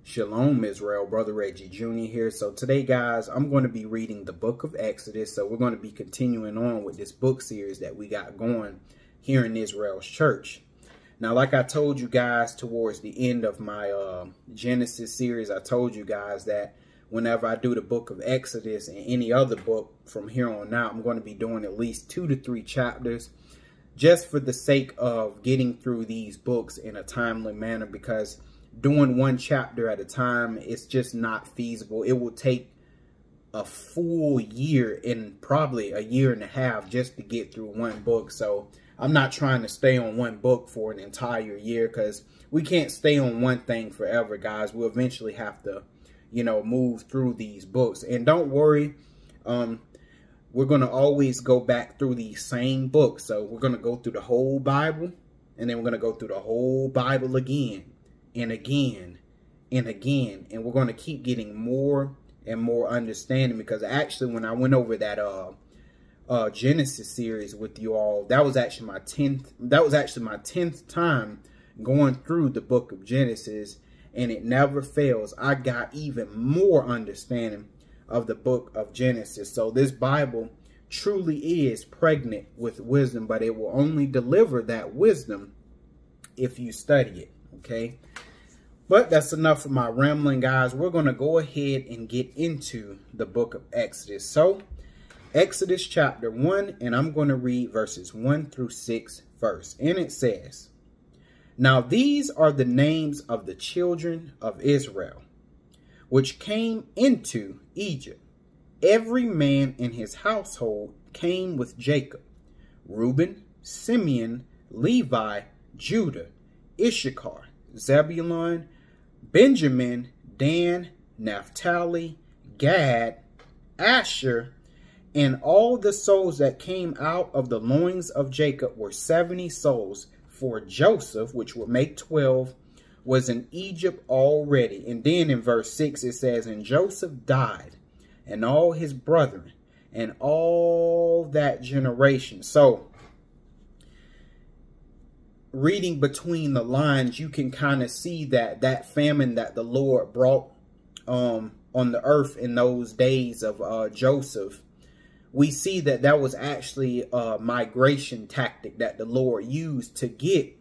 Shalom Israel, Brother Reggie Jr. here. So today, guys, I'm going to be reading the book of Exodus. So we're going to be continuing on with this book series that we got going here in Israel's church. Now, like I told you guys towards the end of my Genesis series, I told you guys that whenever I do the book of Exodus and any other book from here on out, I'm going to be doing at least 2 to 3 chapters just for the sake of getting through these books in a timely manner, because doing one chapter at a time, it's just not feasible. It will take a full year and probably a year and a half just to get through one book. So I'm not trying to stay on one book for an entire year, because we can't stay on one thing forever, guys. We'll eventually have to, you know, move through these books. And don't worry, we're going to always go back through these same books. So we're going to go through the whole Bible, and then we're going to go through the whole Bible again and again and again, and we're going to keep getting more and more understanding. Because actually, when I went over that Genesis series with you all, that was actually my 10th time going through the book of Genesis, and it never fails. I got even more understanding of the book of Genesis. So this Bible truly is pregnant with wisdom, but it will only deliver that wisdom if you study it. Okay, but that's enough of my rambling, guys. We're going to go ahead and get into the book of Exodus. So Exodus chapter 1, and I'm going to read verses 1 through 6 first. And it says, "Now these are the names of the children of Israel, which came into Egypt. Every man in his household came with Jacob: Reuben, Simeon, Levi, Judah, Issachar, Zebulun, Benjamin, Dan, Naphtali, Gad, Asher. And all the souls that came out of the loins of Jacob were 70 souls. For Joseph, which would make 12, was in Egypt already." And then in verse 6 it says, "And Joseph died, and all his brethren, and all that generation." So reading between the lines, you can kind of see that that famine that the Lord brought on the earth in those days of Joseph, we see that that was actually a migration tactic that the Lord used to get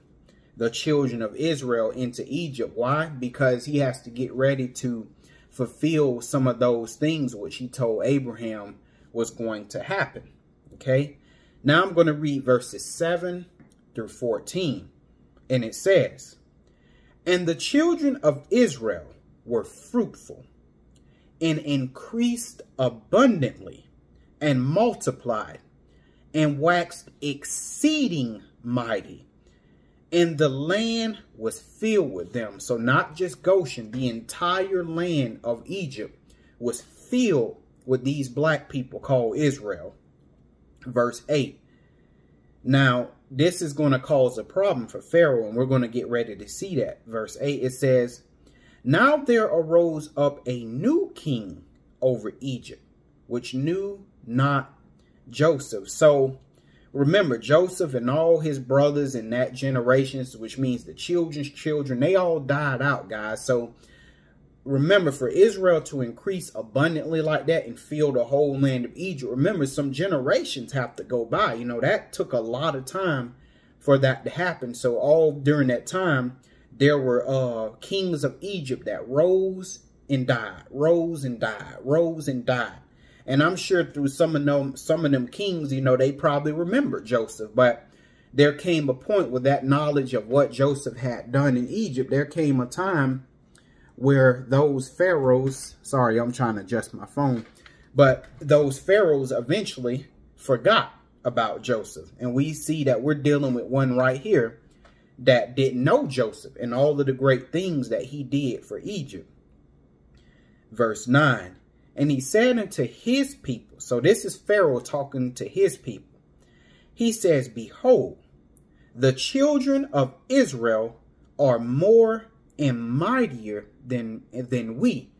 the children of Israel into Egypt. Why? Because he has to get ready to fulfill some of those things which he told Abraham was going to happen. Okay, now I'm going to read verses 7 through 14. And it says, "And the children of Israel were fruitful and increased abundantly and multiplied and waxed exceeding mighty. And the land was filled with them." So not just Goshen, the entire land of Egypt was filled with these black people called Israel. Verse 8. Now, this is going to cause a problem for Pharaoh, and we're going to get ready to see that. Verse 8, it says, "Now there arose up a new king over Egypt, which knew not Joseph." So remember, Joseph and all his brothers in that generation, which means the children's children, they all died out, guys. So remember, for Israel to increase abundantly like that and fill the whole land of Egypt, remember, some generations have to go by. You know, that took a lot of time for that to happen. So all during that time, there were kings of Egypt that rose and died, rose and died, rose and died. And I'm sure through some of them kings, you know, they probably remember Joseph. But there came a point with that knowledge of what Joseph had done in Egypt. There came a time where those pharaohs, sorry, I'm trying to adjust my phone, but those pharaohs eventually forgot about Joseph. And we see that we're dealing with one right here that didn't know Joseph and all of the great things that he did for Egypt. Verse 9, "And he said unto his people," so this is Pharaoh talking to his people. He says, "Behold, the children of Israel are more and mightier than we."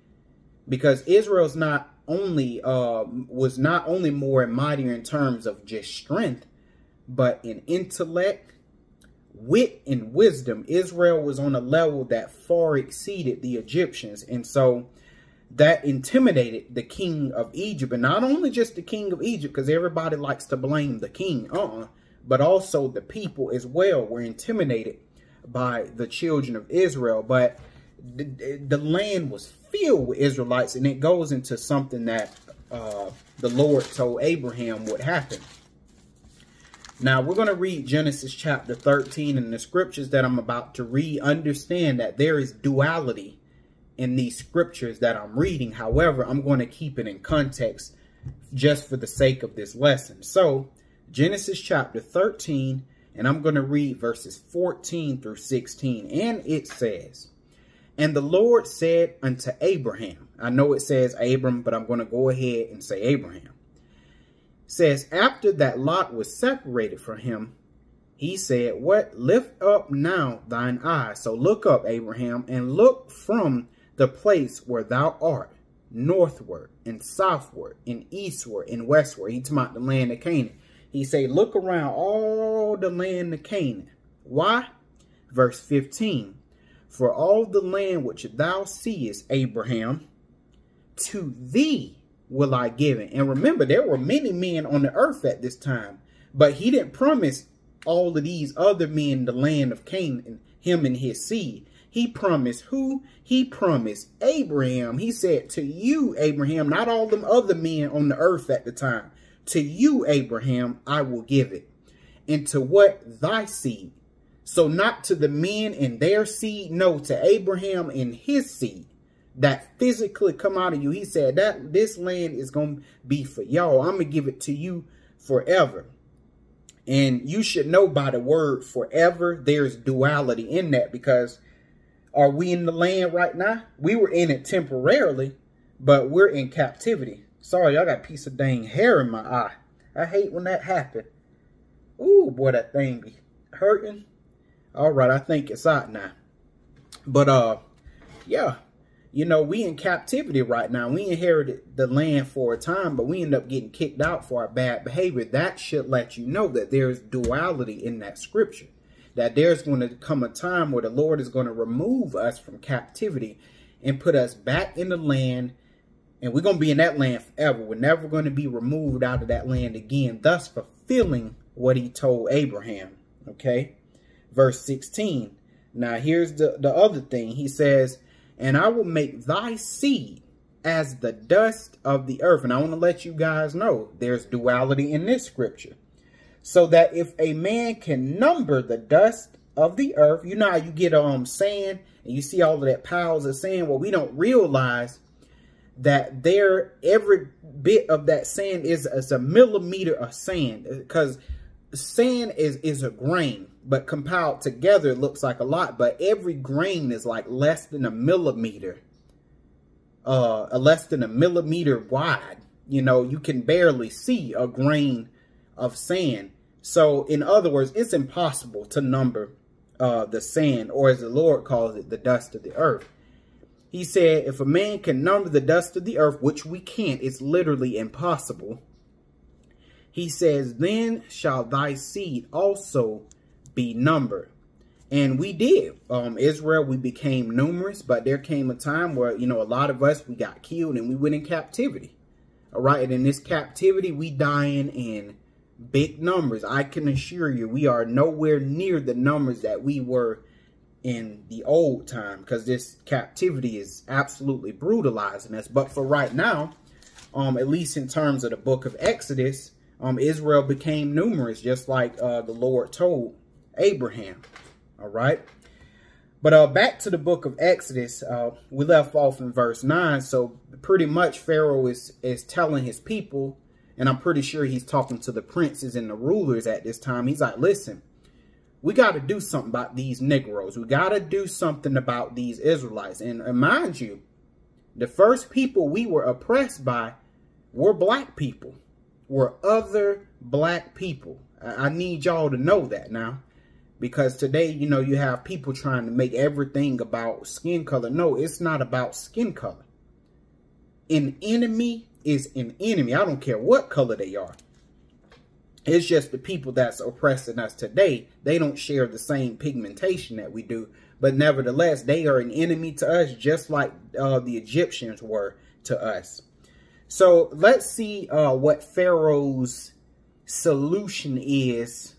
Because Israel's was not only more and mightier in terms of just strength, but in intellect, wit and wisdom, Israel was on a level that far exceeded the Egyptians. And so that intimidated the king of Egypt. And not only just the king of Egypt, because everybody likes to blame the king, but also the people as well were intimidated by the children of Israel. But the land was filled with Israelites, and it goes into something that the Lord told Abraham would happen. Now, we're going to read Genesis chapter 13, and the scriptures that I'm about to read, understand that there is duality in these scriptures that I'm reading. However, I'm going to keep it in context just for the sake of this lesson. So, Genesis chapter 13, and I'm going to read verses 14 through 16, and it says, "And the Lord said unto Abraham," I know it says Abram, but I'm going to go ahead and say Abraham. It says, "After that Lot was separated from him, he said, What? Lift up now thine eyes." So look up, Abraham, and look from the place where thou art, northward and southward and eastward and westward. He talking about the land of Canaan. He say, look around all the land of Canaan. Why? Verse 15. "For all the land which thou seest, Abraham, to thee will I give it." And remember, there were many men on the earth at this time, but he didn't promise all of these other men the land of Canaan, him and his seed. He promised who? He promised Abraham. He said, to you, Abraham, not all them other men on the earth at the time. To you, Abraham, I will give it. And to what? Thy seed. So not to the men and their seed, no, to Abraham and his seed that physically come out of you. He said that this land is going to be for y'all. I'm going to give it to you forever. And you should know by the word forever, there's duality in that, because are we in the land right now? We were in it temporarily, but we're in captivity. Sorry, I got a piece of dang hair in my eye. I hate when that happens. Ooh, boy, that thing be hurting. All right, I think it's out now. But, yeah, you know, we in captivity right now. We inherited the land for a time, but we end up getting kicked out for our bad behavior. That should let you know that there's duality in that scripture. That there's going to come a time where the Lord is going to remove us from captivity and put us back in the land. And we're going to be in that land forever. We're never going to be removed out of that land again, thus fulfilling what he told Abraham. Okay. Verse 16. Now, here's the other thing. He says, "And I will make thy seed as the dust of the earth." And I want to let you guys know there's duality in this scripture. "So that if a man can number the dust of the earth," you know how you get sand and you see all of that piles of sand. Well, we don't realize that every bit of that sand is a millimeter of sand, because sand is a grain, but compiled together it looks like a lot, but every grain is like less than a millimeter, less than a millimeter wide. You know, you can barely see a grain of sand. So in other words, it's impossible to number the sand, or as the Lord calls it, the dust of the earth. He said, if a man can number the dust of the earth, which we can't, it's literally impossible. He says, then shall thy seed also be numbered. And we did. Israel, we became numerous, but there came a time where, you know, a lot of us, we got killed and we went in captivity. All right. And in this captivity, we dying in big numbers. I can assure you, we are nowhere near the numbers that we were in the old time, because this captivity is absolutely brutalizing us. But for right now, at least in terms of the book of Exodus, Israel became numerous, just like the Lord told Abraham. All right. But back to the book of Exodus, we left off in verse 9. So pretty much Pharaoh is telling his people, and I'm pretty sure he's talking to the princes and the rulers at this time. He's like, listen, we got to do something about these Negroes. We got to do something about these Israelites. And mind you, the first people we were oppressed by were black people, were other black people. I need y'all to know that now. Because today, you know, you have people trying to make everything about skin color. No, it's not about skin color. An enemy is an enemy. I don't care what color they are. It's just the people that's oppressing us today, they don't share the same pigmentation that we do. But nevertheless, they are an enemy to us, just like the Egyptians were to us. So let's see what Pharaoh's solution is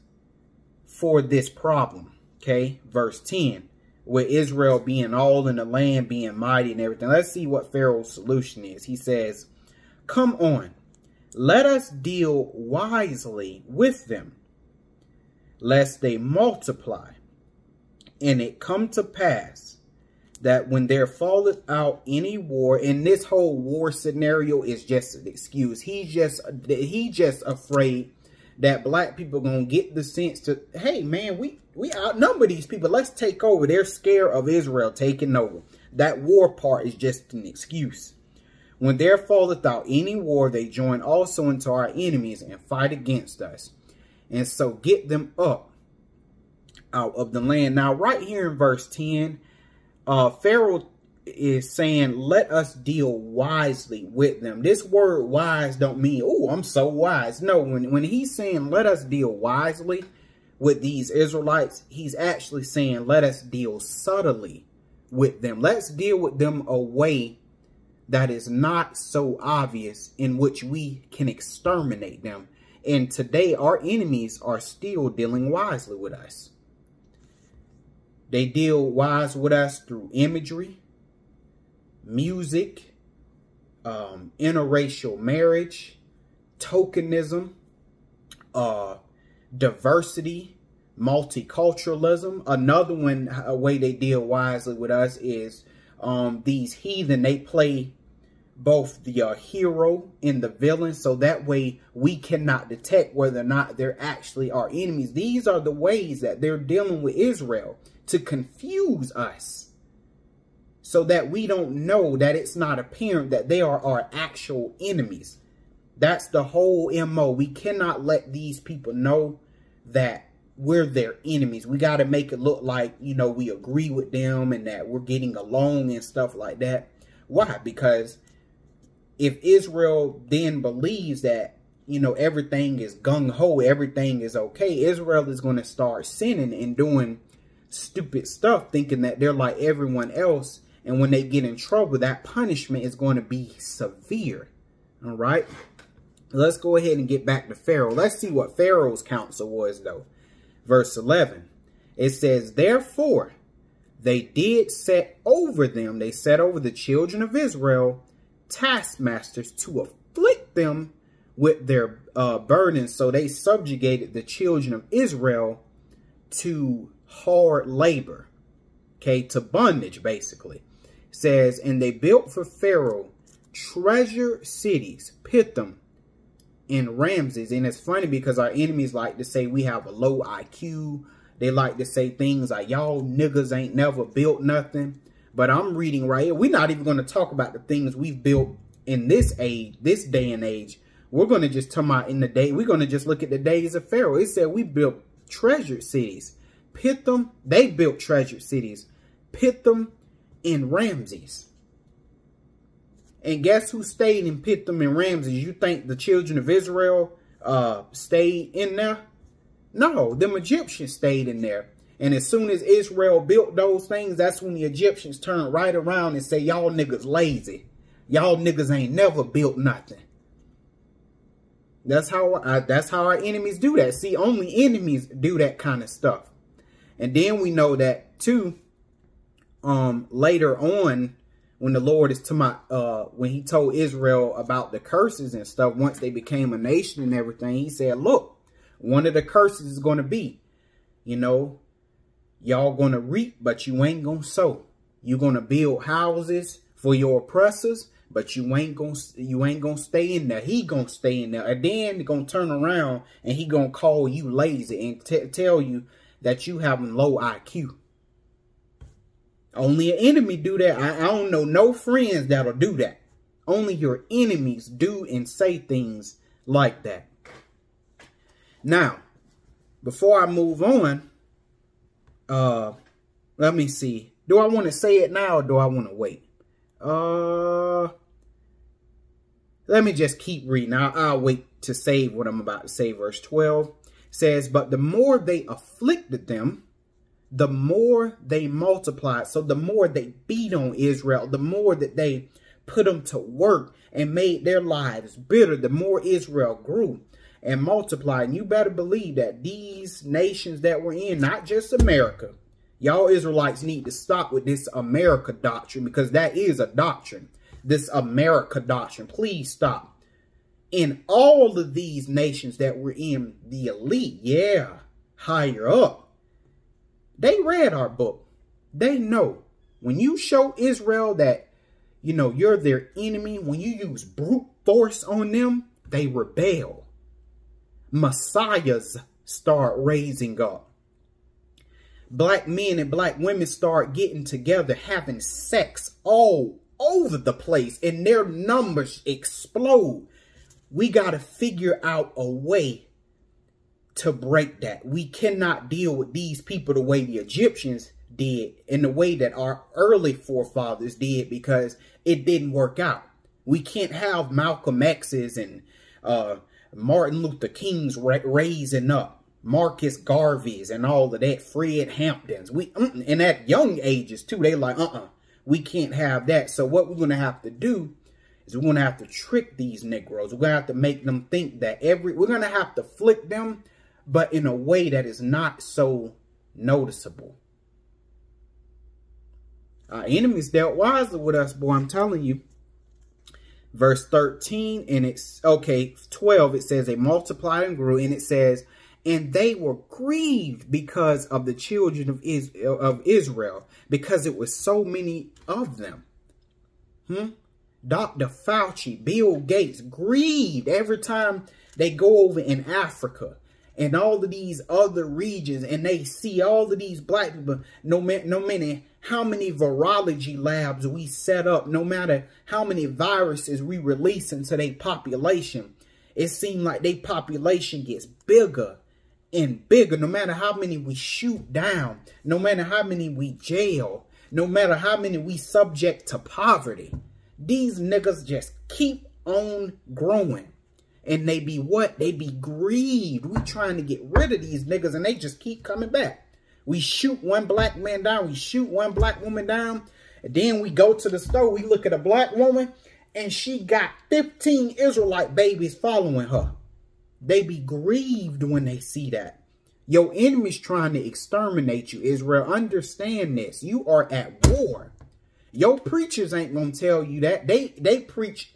for this problem. Okay, verse 10, with Israel being all in the land, being mighty and everything. Let's see what Pharaoh's solution is. He says, come on, let us deal wisely with them, lest they multiply. And it come to pass that when there falleth out any war, and this whole war scenario is just an excuse. He just afraid that black people gonna get the sense to, hey man, we outnumber these people. Let's take over. They're scared of Israel taking over. That war part is just an excuse. When there falleth out any war, they join also into our enemies and fight against us. And so get them up out of the land. Now, right here in verse 10, Pharaoh is saying, let us deal wisely with them. This word wise don't mean, oh, I'm so wise. No, when he's saying, let us deal wisely with these Israelites, he's actually saying, let us deal subtly with them. Let's deal with them a way that is not so obvious, in which we can exterminate them. And today, our enemies are still dealing wisely with us. They deal wise with us through imagery, music, interracial marriage, tokenism, diversity, multiculturalism. Another one, a way they deal wisely with us is these heathen. They play both the hero and the villain, so that way we cannot detect whether or not they're actually our enemies. These are the ways that they're dealing with Israel, to confuse us so that we don't know, that it's not apparent that they are our actual enemies. That's the whole MO. We cannot let these people know that we're their enemies. We got to make it look like, you know, we agree with them and that we're getting along and stuff like that. Why? Because if Israel then believes that, you know, everything is gung-ho, everything is okay, Israel is going to start sinning and doing stupid stuff, thinking that they're like everyone else. And when they get in trouble, that punishment is going to be severe. All right. Let's go ahead and get back to Pharaoh. Let's see what Pharaoh's counsel was, though. Verse 11. It says, therefore, they did set over them. They set over the children of Israel taskmasters to afflict them with their burdens. So they subjugated the children of Israel to hard labor, okay, to bondage, basically. It says, and they built for Pharaoh treasure cities, Pithom and Ramses. And it's funny because our enemies like to say we have a low IQ. They like to say things like, y'all niggas ain't never built nothing. But I'm reading right here. We're not even going to talk about the things we've built in this age, this day and age. We're going to just talk about in the day. We're going to just look at the days of Pharaoh. It said we built treasured cities. Pithom, they built treasured cities. Pithom and Ramses. And guess who stayed in Pithom and Ramses? You think the children of Israel stayed in there? No, them Egyptians stayed in there. And as soon as Israel built those things, that's when the Egyptians turned right around and say, y'all niggas lazy. Y'all niggas ain't never built nothing. That's how our enemies do that. See, only enemies do that kind of stuff. And then we know that too, later on, when the Lord is when he told Israel about the curses and stuff, once they became a nation and everything, he said, look, one of the curses is going to be, you know, y'all going to reap, but you ain't going to sow. You're going to build houses for your oppressors, but you ain't going to stay in there. He going to stay in there. And then he's going to turn around and he going to call you lazy and tell you that you having low IQ. Only an enemy do that. I don't know no friends that'll do that. Only your enemies do and say things like that. Now, before I move on, let me see. Do I want to say it now or do I want to wait? Let me just keep reading. I'll wait to save what I'm about to say. Verse 12 says, but the more they afflicted them, the more they multiplied. So the more they beat on Israel, the more that they put them to work and made their lives bitter, the more Israel grew and multiplied. And you better believe that these nations that we're in, not just America, y'all Israelites need to stop with this America doctrine, because that is a doctrine. This America doctrine. Please stop. In all of these nations that we're in, the elite, yeah, higher up, they read our book. They know when you show Israel that, you know, you're their enemy, when you use brute force on them, they rebel. Messiahs start raising up. Black men and black women start getting together, having sex all over the place, and their numbers explode. We got to figure out a way to break that. We cannot deal with these people the way the Egyptians did, in the way that our early forefathers did, because it didn't work out. We can't have Malcolm X's and Martin Luther King's raising up, Marcus Garvey's and all of that, Fred Hampton's. And at young ages too, they like, we can't have that. So what we're going to have to do is we're going to have to trick these Negroes. We're going to have to make them think that we're going to have to flick them, but in a way that is not so noticeable. Our enemies dealt wisely with us, boy, I'm telling you. Verse 13, and it's, okay, 12, it says, they multiplied and grew, and it says, and they were grieved because of the children of Israel, because it was so many of them. Dr. Fauci, Bill Gates, grieved every time they go over in Africa and all of these other regions, and they see all of these black people, no matter how many virology labs we set up, no matter how many viruses we release into their population, it seems like their population gets bigger and bigger, no matter how many we shoot down, no matter how many we jail, no matter how many we subject to poverty. These niggas just keep on growing. And they be what? They be grieved. We trying to get rid of these niggas, and they just keep coming back. We shoot one black man down. We shoot one black woman down. And then we go to the store. We look at a black woman, and she got 15 Israelite babies following her. They be grieved when they see that. Your enemy's trying to exterminate you, Israel. Understand this. You are at war. Your preachers ain't going to tell you that. They preach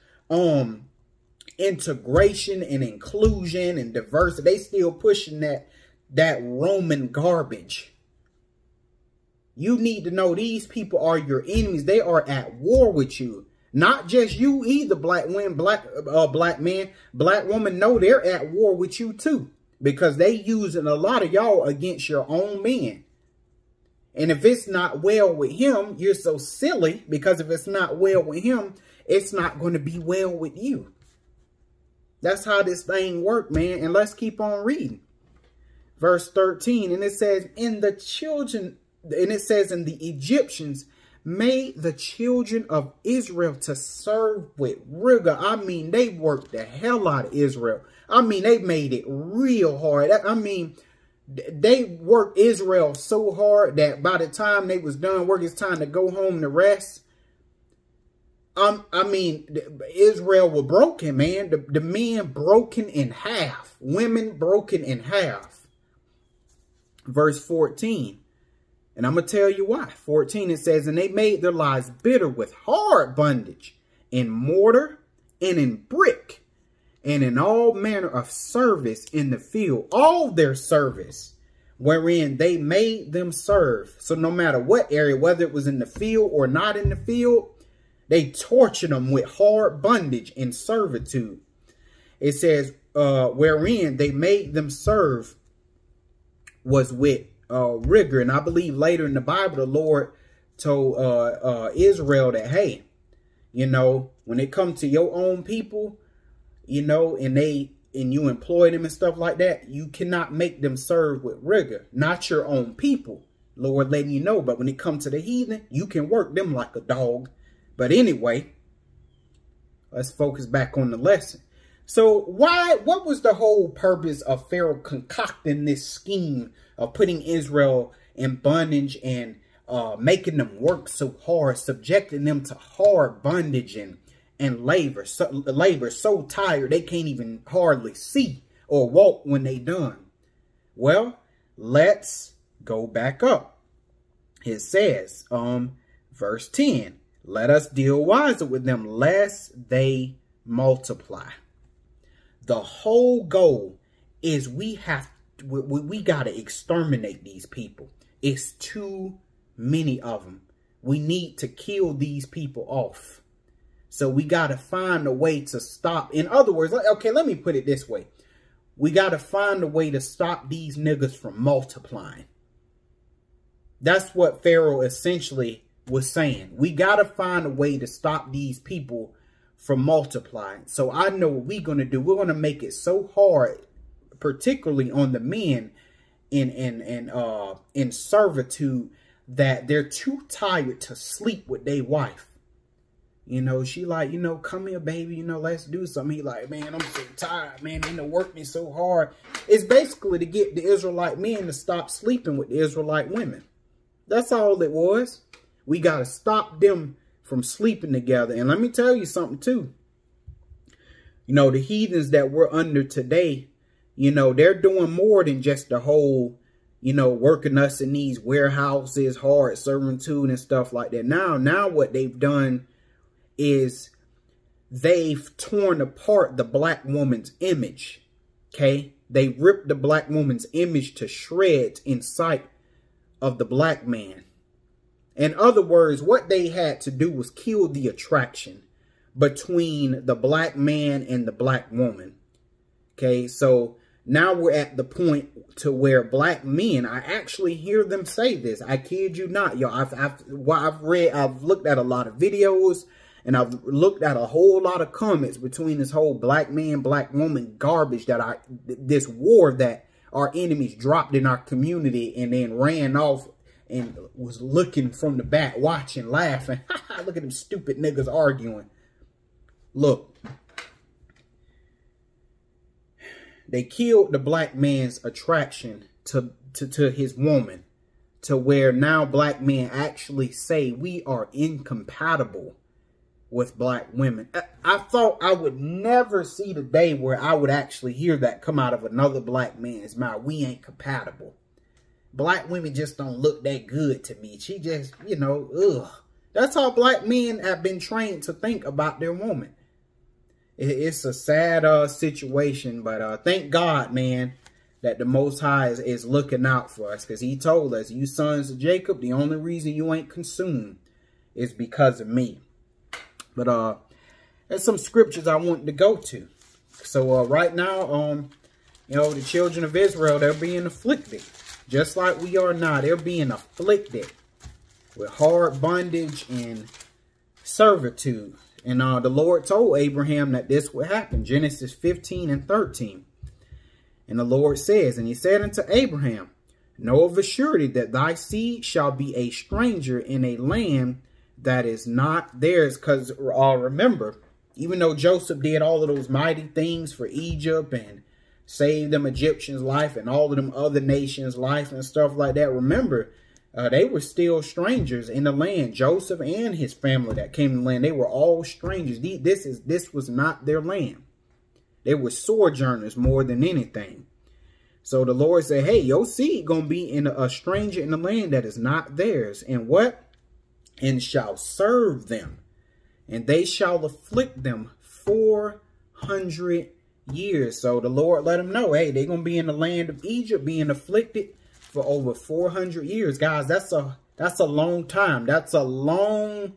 integration and inclusion and diversity. They still pushing that Roman garbage. You need to know these people are your enemies. They are at war with you. Not just you either, black women, black man, black woman. No, they're at war with you too, because they using a lot of y'all against your own men. And if it's not well with him, you're so silly, because if it's not well with him, it's not going to be well with you. That's how this thing works, man. And let's keep on reading. Verse 13, and it says, and the Egyptians made the children of Israel to serve with rigor. I mean, they worked the hell out of Israel. I mean, they made it real hard. I mean, they worked Israel so hard that by the time they was done work, it's time to go home to rest. I mean, Israel was broken, man. The men broken in half. Women broken in half. Verse 14. And I'm going to tell you why. 14, it says, and they made their lives bitter with hard bondage, in mortar and in brick, and in all manner of service in the field. All their service, wherein they made them serve. So no matter what area, whether it was in the field or not in the field, they tortured them with hard bondage and servitude. It says, wherein they made them serve was with rigor. And I believe later in the Bible, the Lord told Israel that, hey, you know, when it comes to your own people, you know, and you employ them and stuff like that, you cannot make them serve with rigor. Not your own people, Lord letting you know. But when it comes to the heathen, you can work them like a dog. But anyway, let's focus back on the lesson. So what was the whole purpose of Pharaoh concocting this scheme of putting Israel in bondage and making them work so hard, subjecting them to hard bondage and labor so tired they can't even hardly see or walk when they done? Well, let's go back up. It says, verse 10, let us deal wisely with them, lest they multiply. The whole goal is we got to exterminate these people. It's too many of them. We need to kill these people off. So we got to find a way to stop. In other words, okay, let me put it this way. We got to find a way to stop these niggas from multiplying. That's what Pharaoh essentially was saying. We got to find a way to stop these people from multiplying. So I know what we're going to do. We're going to make it so hard, particularly on the men in servitude, that they're too tired to sleep with their wife. You know, she like, you know, come here, baby, you know, let's do something. He like, man, I'm so tired, man. They done worked me so hard. It's basically to get the Israelite men to stop sleeping with the Israelite women. That's all it was. We got to stop them from sleeping together. And let me tell you something too. You know, the heathens that we're under today, you know, they're doing more than just the whole, you know, working us in these warehouses, hard servitude and stuff like that. Now what they've done is they've torn apart the black woman's image. Okay. They ripped the black woman's image to shreds in sight of the black man. In other words, what they had to do was kill the attraction between the black man and the black woman. Okay, so now we're at the point to where black men, I actually hear them say this. I kid you not, y'all. I've looked at a lot of videos and I've looked at a whole lot of comments between this whole black man, black woman garbage that this war that our enemies dropped in our community and then ran off and was looking from the back, watching, laughing. Look at them stupid niggas arguing. Look. They killed the black man's attraction to his woman, to where now black men actually say we are incompatible with black women. I thought I would never see the day where I would actually hear that come out of another black man's mouth. We ain't compatible. Black women just don't look that good to me. She just, you know, ugh. That's how black men have been trained to think about their woman. It's a sad situation, but thank God, man, that the Most High is looking out for us. Because he told us, you sons of Jacob, the only reason you ain't consumed is because of me. But there's some scriptures I want to go to. So right now, you know, the children of Israel, they're being afflicted. Just like we are now, they're being afflicted with hard bondage and servitude. And the Lord told Abraham that this would happen. Genesis 15 and 13. And the Lord says, and he said unto Abraham, know of a surety that thy seed shall be a stranger in a land that is not theirs. Because remember, even though Joseph did all of those mighty things for Egypt and saved them Egyptians' life and all of them other nations' life and stuff like that, remember, they were still strangers in the land. Joseph and his family that came to the land, they were all strangers. This was not their land. They were sojourners more than anything. So the Lord said, hey, your seed going to be in a stranger in the land that is not theirs. And what? And shall serve them. And they shall afflict them 400 years. So the Lord let them know, hey, they're going to be in the land of Egypt being afflicted for over 400 years. Guys, that's a long time. That's a long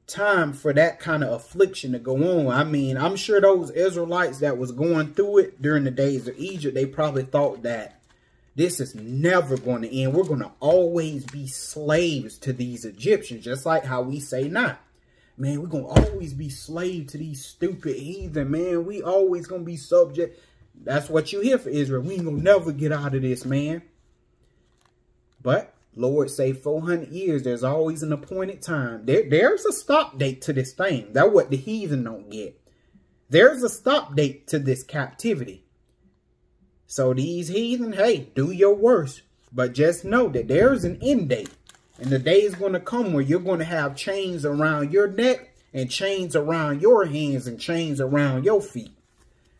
time for that kind of affliction to go on. I mean, I'm sure those Israelites that was going through it during the days of Egypt, they probably thought that this is never going to end. We're going to always be slaves to these Egyptians, just like how we say now. Man, we're going to always be slave to these stupid heathen, man. We always going to be subject. That's what you hear for Israel. We ain't going to never get out of this, man. But Lord say 400 years, there's always an appointed time. There's a stop date to this thing. That's what the heathen don't get. There's a stop date to this captivity. So these heathen, hey, do your worst. But just know that there's an end date. And the day is going to come where you're going to have chains around your neck and chains around your hands and chains around your feet.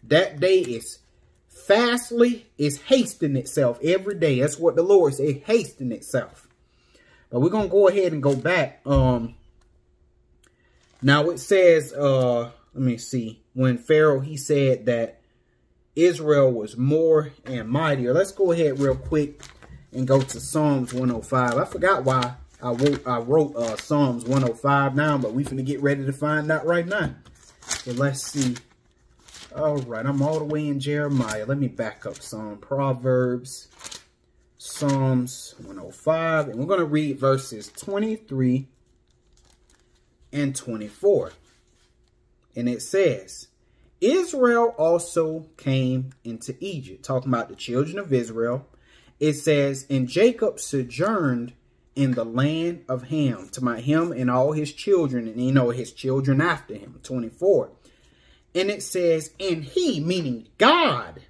That day is hastening itself every day. That's what the Lord said, it hastening itself. But we're going to go ahead and go back. Now it says, let me see. When Pharaoh, he said that Israel was more and mightier. Let's go ahead real quick and go to Psalms 105. I forgot why I wrote Psalms 105 now, but we finna get ready to find out right now. So let's see. All right, I'm all the way in Jeremiah. Let me back up some. Proverbs, Psalms 105, and we're going to read verses 23 and 24. And it says, Israel also came into Egypt. Talking about the children of Israel. It says, and Jacob sojourned in the land of Ham, to my him and all his children, and his children after him. 24. And it says, and he, meaning God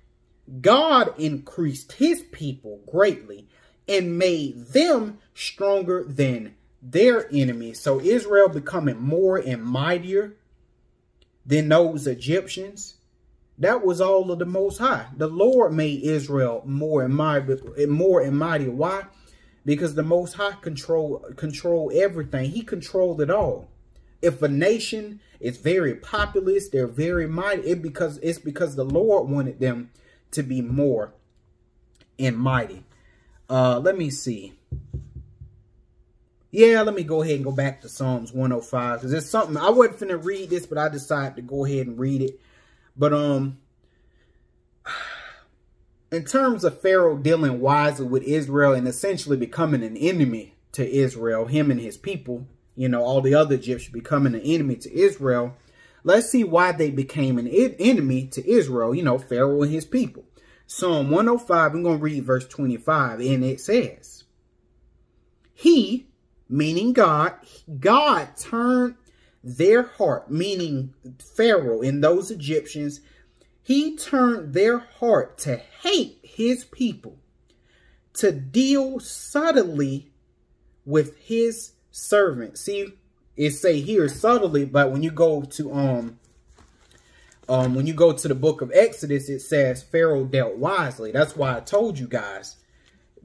increased his people greatly and made them stronger than their enemies. So Israel becoming more and mightier than those Egyptians. That was all of the Most High. The Lord made Israel more and mighty. Why? Because the Most High control everything. He controlled it all. If a nation is very populous, they're very mighty, it's because the Lord wanted them to be more and mighty. Let me see. Yeah, let me go ahead and go back to Psalms 105. Because it's something, I wasn't finna read this, but I decided to go ahead and read it. But in terms of Pharaoh dealing wisely with Israel and essentially becoming an enemy to Israel, him and his people, all the other Egyptians becoming an enemy to Israel. Let's see why they became an enemy to Israel, Pharaoh and his people. Psalm 105, I'm going to read verse 25, and it says, he, meaning God turned their heart, meaning Pharaoh and those Egyptians, he turned their heart to hate his people, to deal subtly with his servants. See, it say here subtly, but when you go to the book of Exodus, it says Pharaoh dealt wisely. That's why I told you guys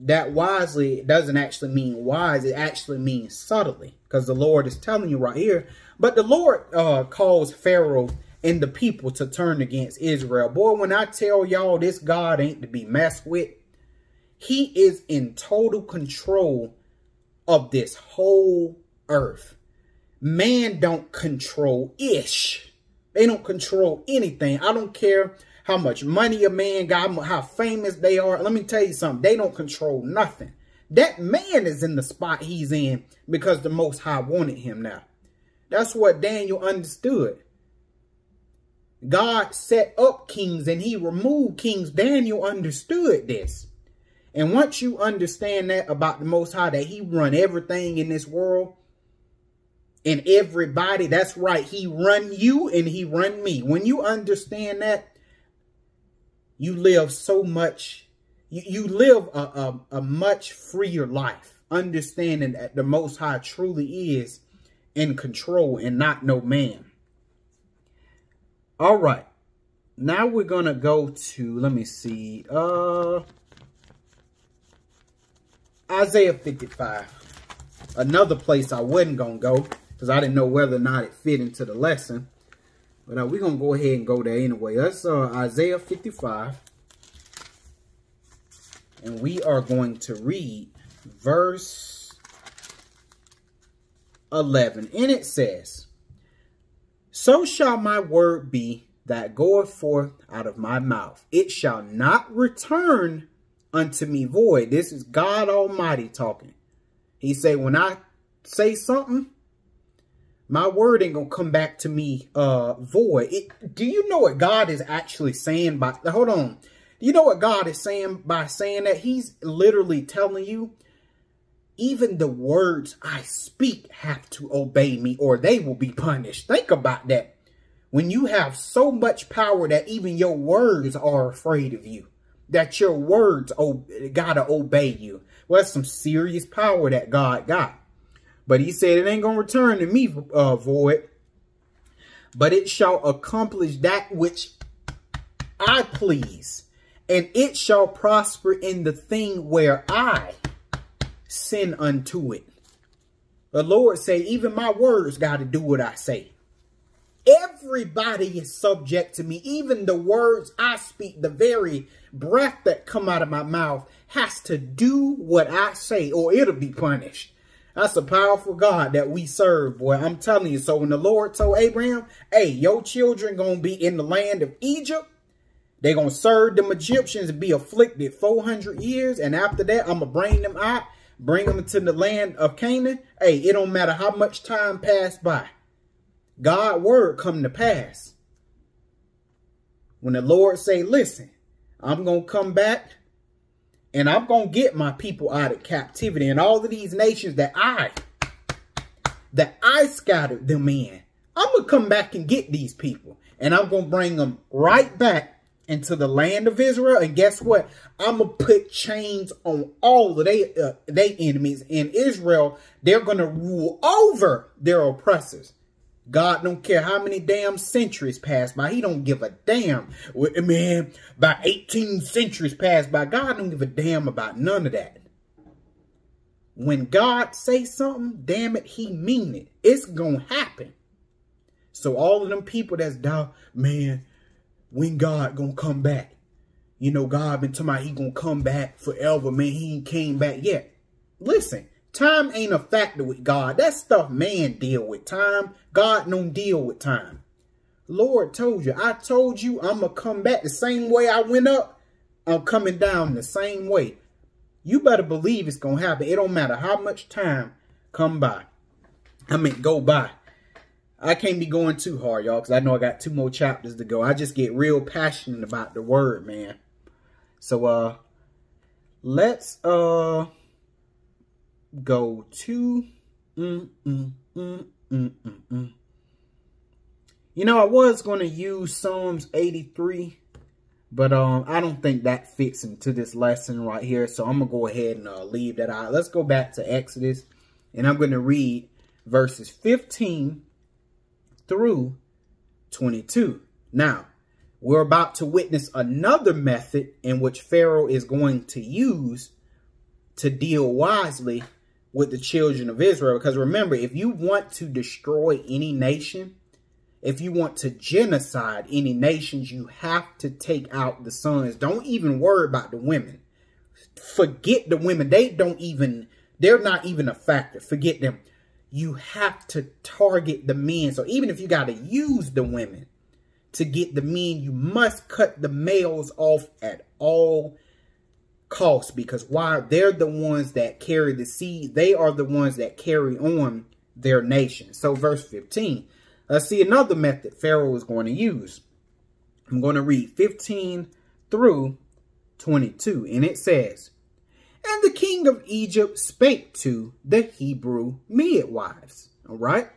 that wisely doesn't actually mean wise. It actually means subtly, because the Lord is telling you right here. But the Lord calls Pharaoh and the people to turn against Israel. Boy, when I tell y'all this God ain't to be messed with, he is in total control of this whole earth. Man don't control ish. They don't control anything. I don't care how much money a man got, how famous they are. Let me tell you something. They don't control nothing. That man is in the spot he's in because the Most High wanted him now. That's what Daniel understood. God set up kings and he removed kings. Daniel understood this. And once you understand that about the Most High, that he run everything in this world and everybody, that's right, he run you and he run me. When you understand that, you live so much, you live a much freer life, understanding that the Most High truly is in control and not no man. All right, now we're going to go to, let me see, Isaiah 55, another place I wasn't going to go because I didn't know whether or not it fit into the lesson. But we're going to go ahead and go there anyway. That's Isaiah 55. And we are going to read verse 11. And it says, so shall my word be that goeth forth out of my mouth. It shall not return unto me void. This is God Almighty talking. He say, when I say something, my word ain't gonna come back to me void. Do you know what God is actually saying by, hold on. Do you know what God is saying by saying that? He's literally telling you even the words I speak have to obey me or they will be punished. Think about that. When you have so much power that even your words are afraid of you, that your words gotta obey you. Well, that's some serious power that God got. But he said it ain't gonna return to me void, but it shall accomplish that which I please, and it shall prosper in the thing where I send unto it. The Lord say, even my words got to do what I say. Everybody is subject to me. Even the words I speak, the very breath that come out of my mouth has to do what I say or it'll be punished. That's a powerful God that we serve, boy. I'm telling you. So when the Lord told Abraham, hey, your children going to be in the land of Egypt. They're going to serve them Egyptians and be afflicted 400 years. And after that, I'm going to bring them out, bring them into the land of Canaan. Hey, it don't matter how much time passed by. God's word come to pass. When the Lord say, listen, I'm going to come back and I'm going to get my people out of captivity and all of these nations that I scattered them in. I'm going to come back and get these people and I'm going to bring them right back into the land of Israel. And guess what? I'm going to put chains on all of their enemies. In Israel, they're going to rule over their oppressors. God don't care how many damn centuries pass by. He don't give a damn. Man, about 18 centuries pass by. God don't give a damn about none of that. When God say something, damn it, he mean it. It's going to happen. So all of them people that's down, man, when God gonna come back? You know, God been talking about he gonna come back forever, man. He ain't came back yet. Listen, time ain't a factor with God. That stuff man deal with. Time, God don't deal with time. Lord told you, I told you I'm gonna come back the same way I went up. I'm coming down the same way. You better believe it's gonna happen. It don't matter how much time come by. Go by. I can't be going too hard, y'all, because I know I got 2 more chapters to go. I just get real passionate about the word, man. So, let's, go to, You know, I was going to use Psalms 83, but, I don't think that fits into this lesson right here. So I'm going to go ahead and, leave that out. Let's go back to Exodus, and I'm going to read verses 15 through 22. Now, we're about to witness another method in which Pharaoh is going to use to deal wisely with the children of Israel. Because remember, if you want to destroy any nation, if you want to genocide any nations, you have to take out the sons. Don't even worry about the women. Forget the women. They're not even a factor. Forget them. You have to target the men. So even if you got to use the women to get the men, you must cut the males off at all costs. Because why? They're the ones that carry the seed. They are the ones that carry on their nation. So verse 15. Let's see another method Pharaoh is going to use. I'm going to read 15 through 22. And it says, and the king of Egypt spake to the Hebrew midwives, all right,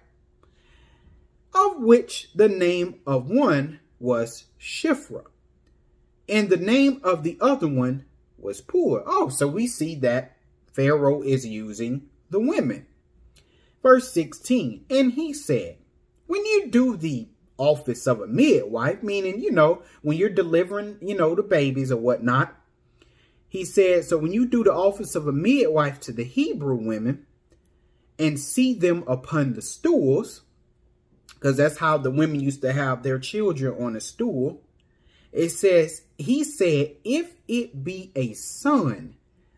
of which the name of one was Shiphrah, and the name of the other one was Puah. Oh, so we see that Pharaoh is using the women. Verse 16, and he said, when you do the office of a midwife, meaning, you know, when you're delivering, you know, the babies or whatnot, he said, so when you do the office of a midwife to the Hebrew women and see them upon the stools, because that's how the women used to have their children on a stool. It says, he said, if it be a son,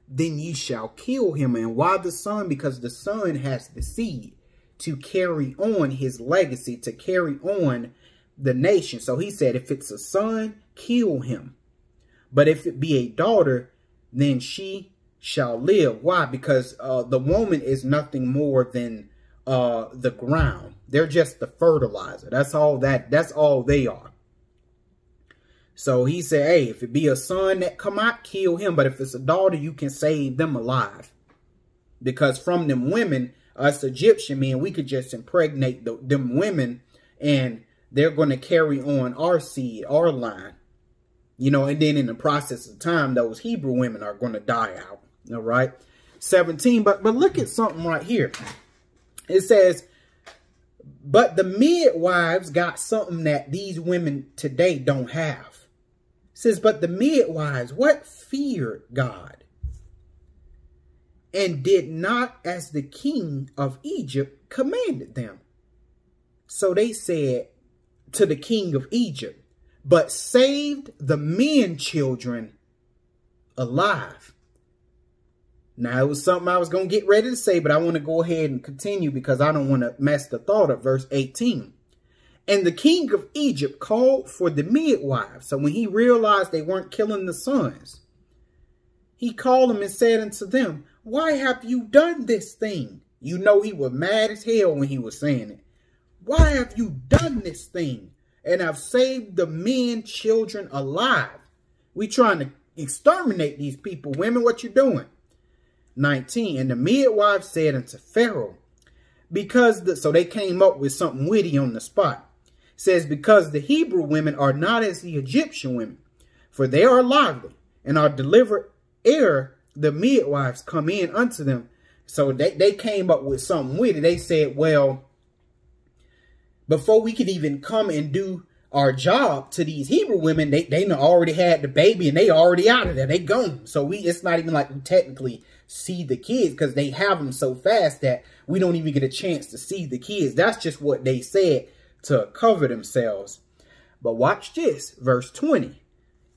then ye shall kill him. And why the son? Because the son has the seed to carry on his legacy, to carry on the nation. So he said, if it's a son, kill him. But if it be a daughter, then she shall live. Why? Because the woman is nothing more than the ground. They're just the fertilizer. That's all they are. So he said, hey, if it be a son that come out, kill him. But if it's a daughter, you can save them alive. because from them women, us Egyptian men, we could just impregnate them women, and they're going to carry on our seed, our line. You know, and then in the process of time, those Hebrew women are going to die out. All right. 17. But look at something right here. It says, but the midwives got something that these women today don't have. It says, but the midwives, what feared God and did not as the king of Egypt commanded them. So they said to the king of Egypt, but saved the men children alive. Now, it was something I was going to get ready to say, but I want to go ahead and continue because I don't want to mess the thought up. Verse 18. And the king of Egypt called for the midwives. So when he realized they weren't killing the sons, he called them and said unto them, why have you done this thing? You know, he was mad as hell when he was saying it. Why have you done this thing? And have saved the men, children alive. We trying to exterminate these people. Women, what you doing? 19. And the midwives said unto Pharaoh, so they came up with something witty on the spot. It says, because the Hebrew women are not as the Egyptian women, for they are lively and are delivered ere the midwives come in unto them. So they came up with something witty. They said, well, before we could even come and do our job to these Hebrew women, they already had the baby and they already out of there. They gone. So it's not even like we technically see the kids because they have them so fast that we don't even get a chance to see the kids. That's just what they said to cover themselves. But watch this, verse 20.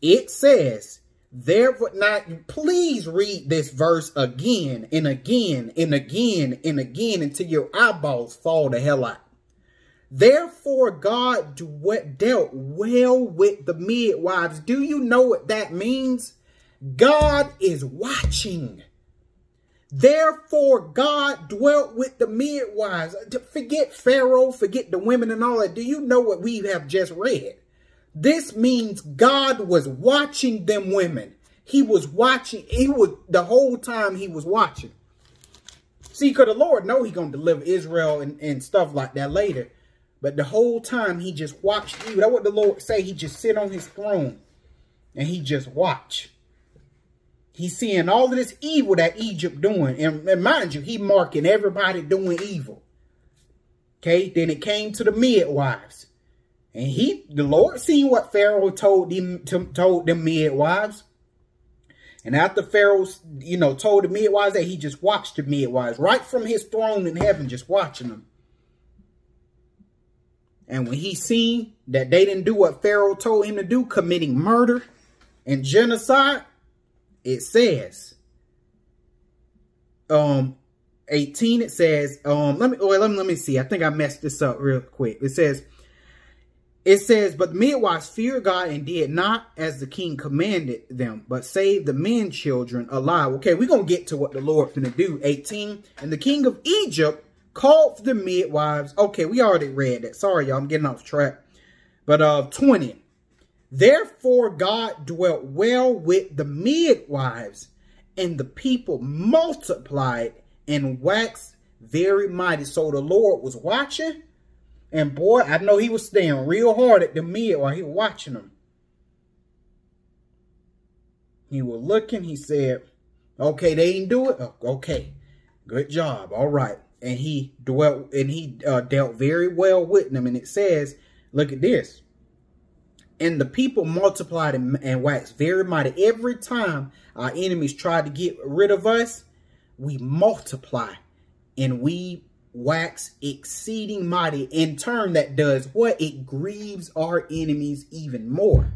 It says, therefore, now please read this verse again and again and again and again until your eyeballs fall the hell out. Therefore, God dealt well with the midwives. Do you know what that means? God is watching. Therefore, God dwelt with the midwives. Forget Pharaoh, forget the women and all that. Do you know what we have just read? This means God was watching them women. He was watching. The whole time he was watching. See, because the Lord know he's going to deliver Israel and stuff like that later. But the whole time he just watched you. That's what the Lord say. He just sit on his throne and he just watch. He's seeing all of this evil that Egypt doing. And mind you, he marking everybody doing evil. Okay, then it came to the midwives. And the Lord seen what Pharaoh told them midwives. And after Pharaoh, told the midwives that, he just watched the midwives right from his throne in heaven, just watching them. And when he seen that they didn't do what Pharaoh told him to do, committing murder and genocide, it says, 18, it says, let me see. I think I messed this up real quick. It says, but the midwives feared God and did not as the king commanded them, but saved the men children alive. Okay, we're going to get to what the Lord finna do. 18, and the king of Egypt called for the midwives. Okay, we already read that. Sorry, y'all, I'm getting off track. But 20. Therefore, God dwelt well with the midwives, and the people multiplied and waxed very mighty. So the Lord was watching. And boy, I know he was staying real hard at the midwives. He was watching them. He was looking. He said, okay, they didn't do it. Oh, okay, good job. All right. And he dealt very well with them. And it says, look at this. And the people multiplied and waxed very mighty. Every time our enemies tried to get rid of us, we multiply and we wax exceeding mighty. In turn, that does what? It grieves our enemies even more.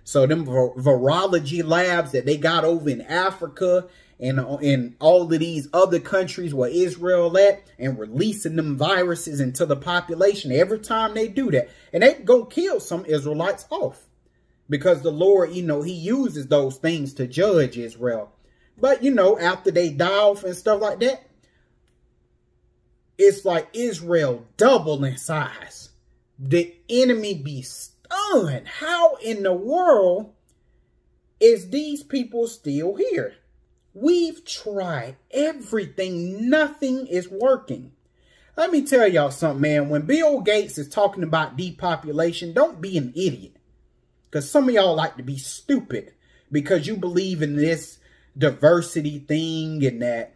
So them virology labs that they got over in Africa and in all of these other countries where Israel at, and releasing them viruses into the population, every time they do that, and they go kill some Israelites off, because the Lord, he uses those things to judge Israel. But after they die off and stuff like that, it's like Israel double in size. The enemy be stunned. How in the world is these people still here? We've tried everything. Nothing is working. Let me tell y'all something, man. When Bill Gates is talking about depopulation, don't be an idiot. Because some of y'all like to be stupid because you believe in this diversity thing and that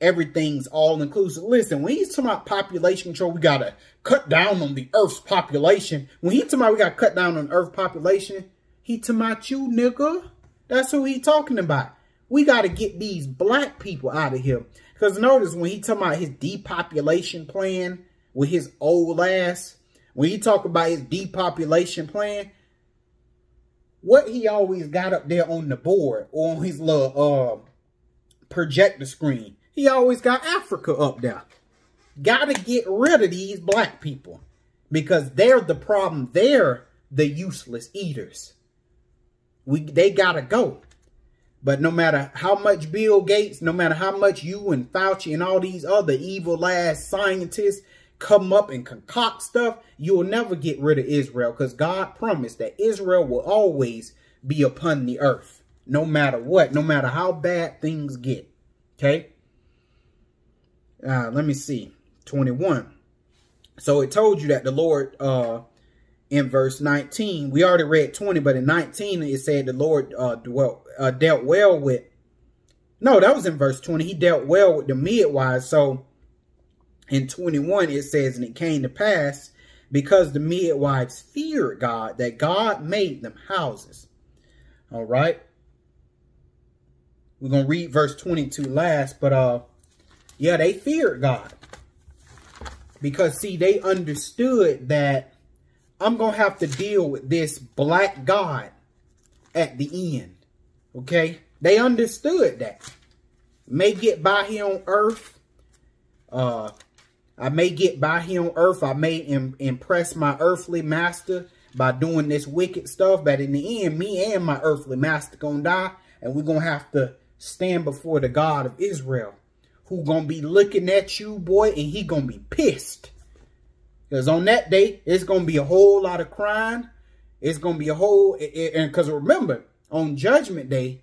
everything's all inclusive. Listen, when he's talking about population control, we got to cut down on the Earth's population. When he's talking about we got to cut down on Earth population, he talking about you, nigga. That's who he talking about. We got to get these black people out of here. Because notice when he talking about his depopulation plan with his old ass, when he talk about his depopulation plan, what he always got up there on the board or on his little projector screen, he always got Africa up there. Got to get rid of these black people because they're the problem. They're the useless eaters. They got to go. But no matter how much Bill Gates, no matter how much you and Fauci and all these other evil ass scientists come up and concoct stuff, you'll never get rid of Israel because God promised that Israel will always be upon the earth, no matter what, no matter how bad things get. Okay? Let me see. 21. So it told you that the Lord, in verse 19, we already read 20, but in 19 it said the Lord dealt well with, no, that was in verse 20. He dealt well with the midwives. So in 21 it says, and it came to pass because the midwives feared God, that God made them houses. All right. We're going to read verse 22 last, but yeah, they feared God. Because see, they understood that I'm going to have to deal with this black God at the end. Okay? They understood that. May get by here on earth. I may get by here on earth. I may impress my earthly master by doing this wicked stuff. But in the end, me and my earthly master going to die. And we're going to have to stand before the God of Israel, who going to be looking at you, boy, and he going to be pissed. Because on that day, it's going to be a whole lot of crying. It's going to be a whole... And because remember, on Judgment Day,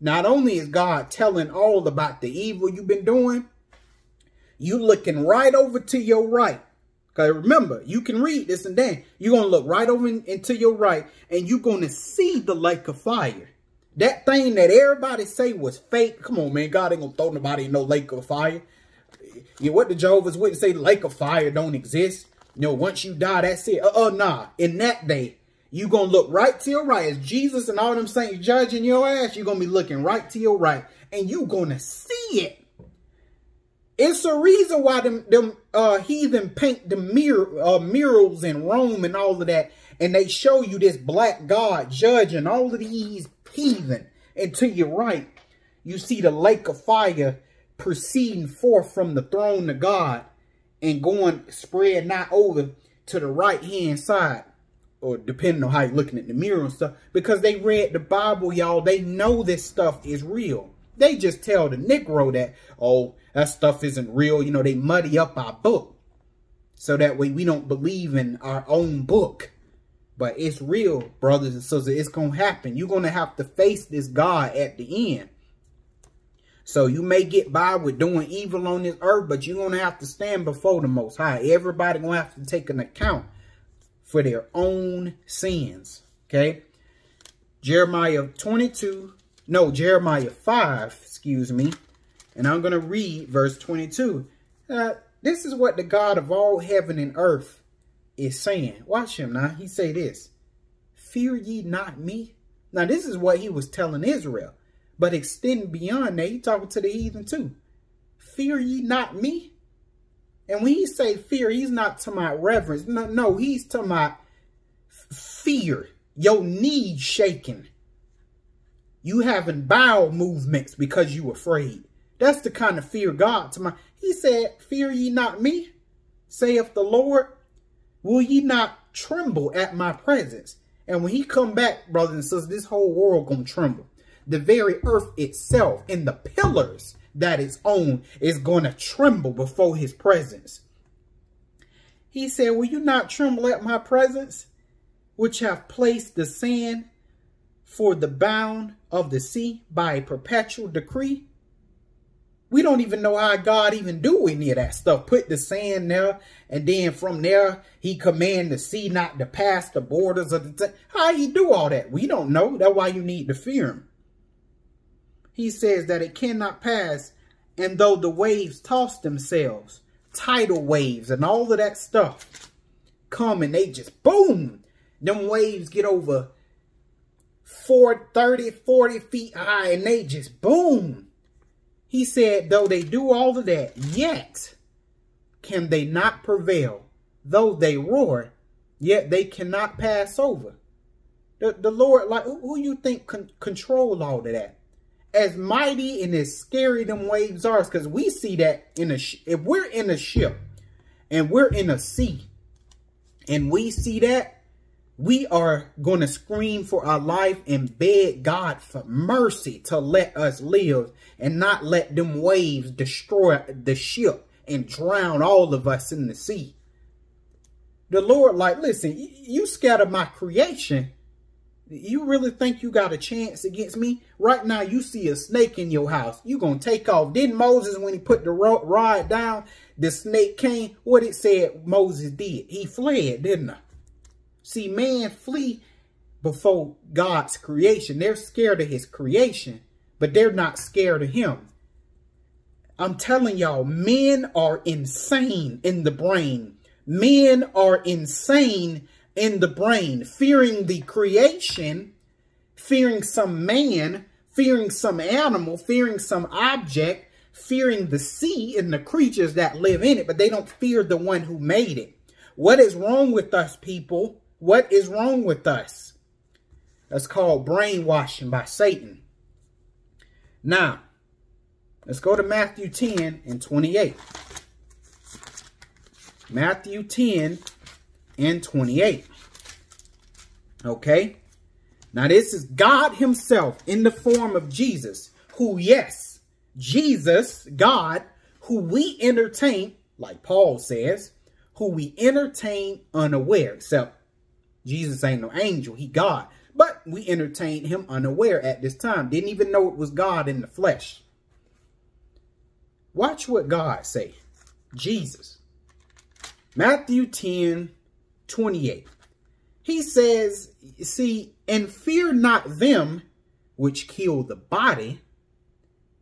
not only is God telling all about the evil you've been doing, you looking right over to your right. Because remember, you can read this and then you're going to look right over into your right and you're going to see the lake of fire. That thing that everybody say was fake. Come on, man. God ain't going to throw nobody in no lake of fire. You know, what the Jehovah's Witnesses say, the lake of fire don't exist. You know, once you die, that's it. Nah. In that day, you're going to look right to your right. As Jesus and all them saints judging your ass, you're going to be looking right to your right. And you're going to see it. It's a reason why them heathen paint the murals in Rome and all of that. And they show you this black God judging all of these heathen. And to your right, you see the lake of fire proceeding forth from the throne of God and going, spread not over to the right-hand side. Or depending on how you're looking at the mirror and stuff. Because they read the Bible, y'all. They know this stuff is real. They just tell the Negro that, oh, that stuff isn't real. You know, they muddy up our book. So that way we don't believe in our own book. But it's real, brothers and sisters. It's going to happen. You're going to have to face this God at the end. So you may get by with doing evil on this earth, but you're going to have to stand before the Most High. Everybody going to have to take an account for their own sins. Okay? Jeremiah 5, excuse me. And I'm going to read verse 22. This is what the God of all heaven and earth is saying. Watch him now. He say this. Fear ye not me. Now this is what he was telling Israel. But extend beyond that, he talking to the heathen too. Fear ye not me. And when he say fear, he's not talking about reverence. No, he's talking about fear. Your knees shaking. You having bowel movements because you afraid. That's the kind of fear God to my. He said, fear ye not me, saith the Lord. Will ye not tremble at my presence? And when he come back, brothers and sisters, this whole world gonna tremble. The very earth itself and the pillars that it's on is going to tremble before his presence. He said, will you not tremble at my presence, which have placed the sand for the bound of the sea by a perpetual decree. We don't even know how God even do any of that stuff. Put the sand there, and then from there, he command the sea not to pass the borders of the... How he do all that? We don't know. That's why you need to fear him. He says that it cannot pass, and though the waves toss themselves, tidal waves and all of that stuff come and they just boom. Them waves get over 30, 40 feet high and they just boom. He said, though they do all of that, yet can they not prevail. Though they roar, yet they cannot pass over. The Lord, like, who you think control all of that? As mighty and as scary them waves are, because we see that if we're in a ship and we're in a sea and we see that, we are going to scream for our life and beg God for mercy to let us live and not let them waves destroy the ship and drown all of us in the sea. The Lord, like, listen, you scared of my creation. You really think you got a chance against me? Right now, you see a snake in your house. You going to take off. Didn't Moses, when he put the rod down, the snake came? What it said Moses did? He fled, didn't he? See, man flee before God's creation. They're scared of his creation, but they're not scared of him. I'm telling y'all, men are insane in the brain. Men are insane in the brain, fearing the creation, fearing some man, fearing some animal, fearing some object, fearing the sea and the creatures that live in it, but they don't fear the one who made it. What is wrong with us, people? What is wrong with us? That's called brainwashing by Satan. Now, let's go to Matthew 10 and 28. Matthew 10 and 28. Okay. Now this is God himself in the form of Jesus, who, yes, Jesus, God, who we entertain, like Paul says, who we entertain unaware, except Jesus ain't no angel, he God. But we entertained him unaware at this time. Didn't even know it was God in the flesh. Watch what God say. Jesus. Matthew 10, 28. He says, see, and fear not them which kill the body,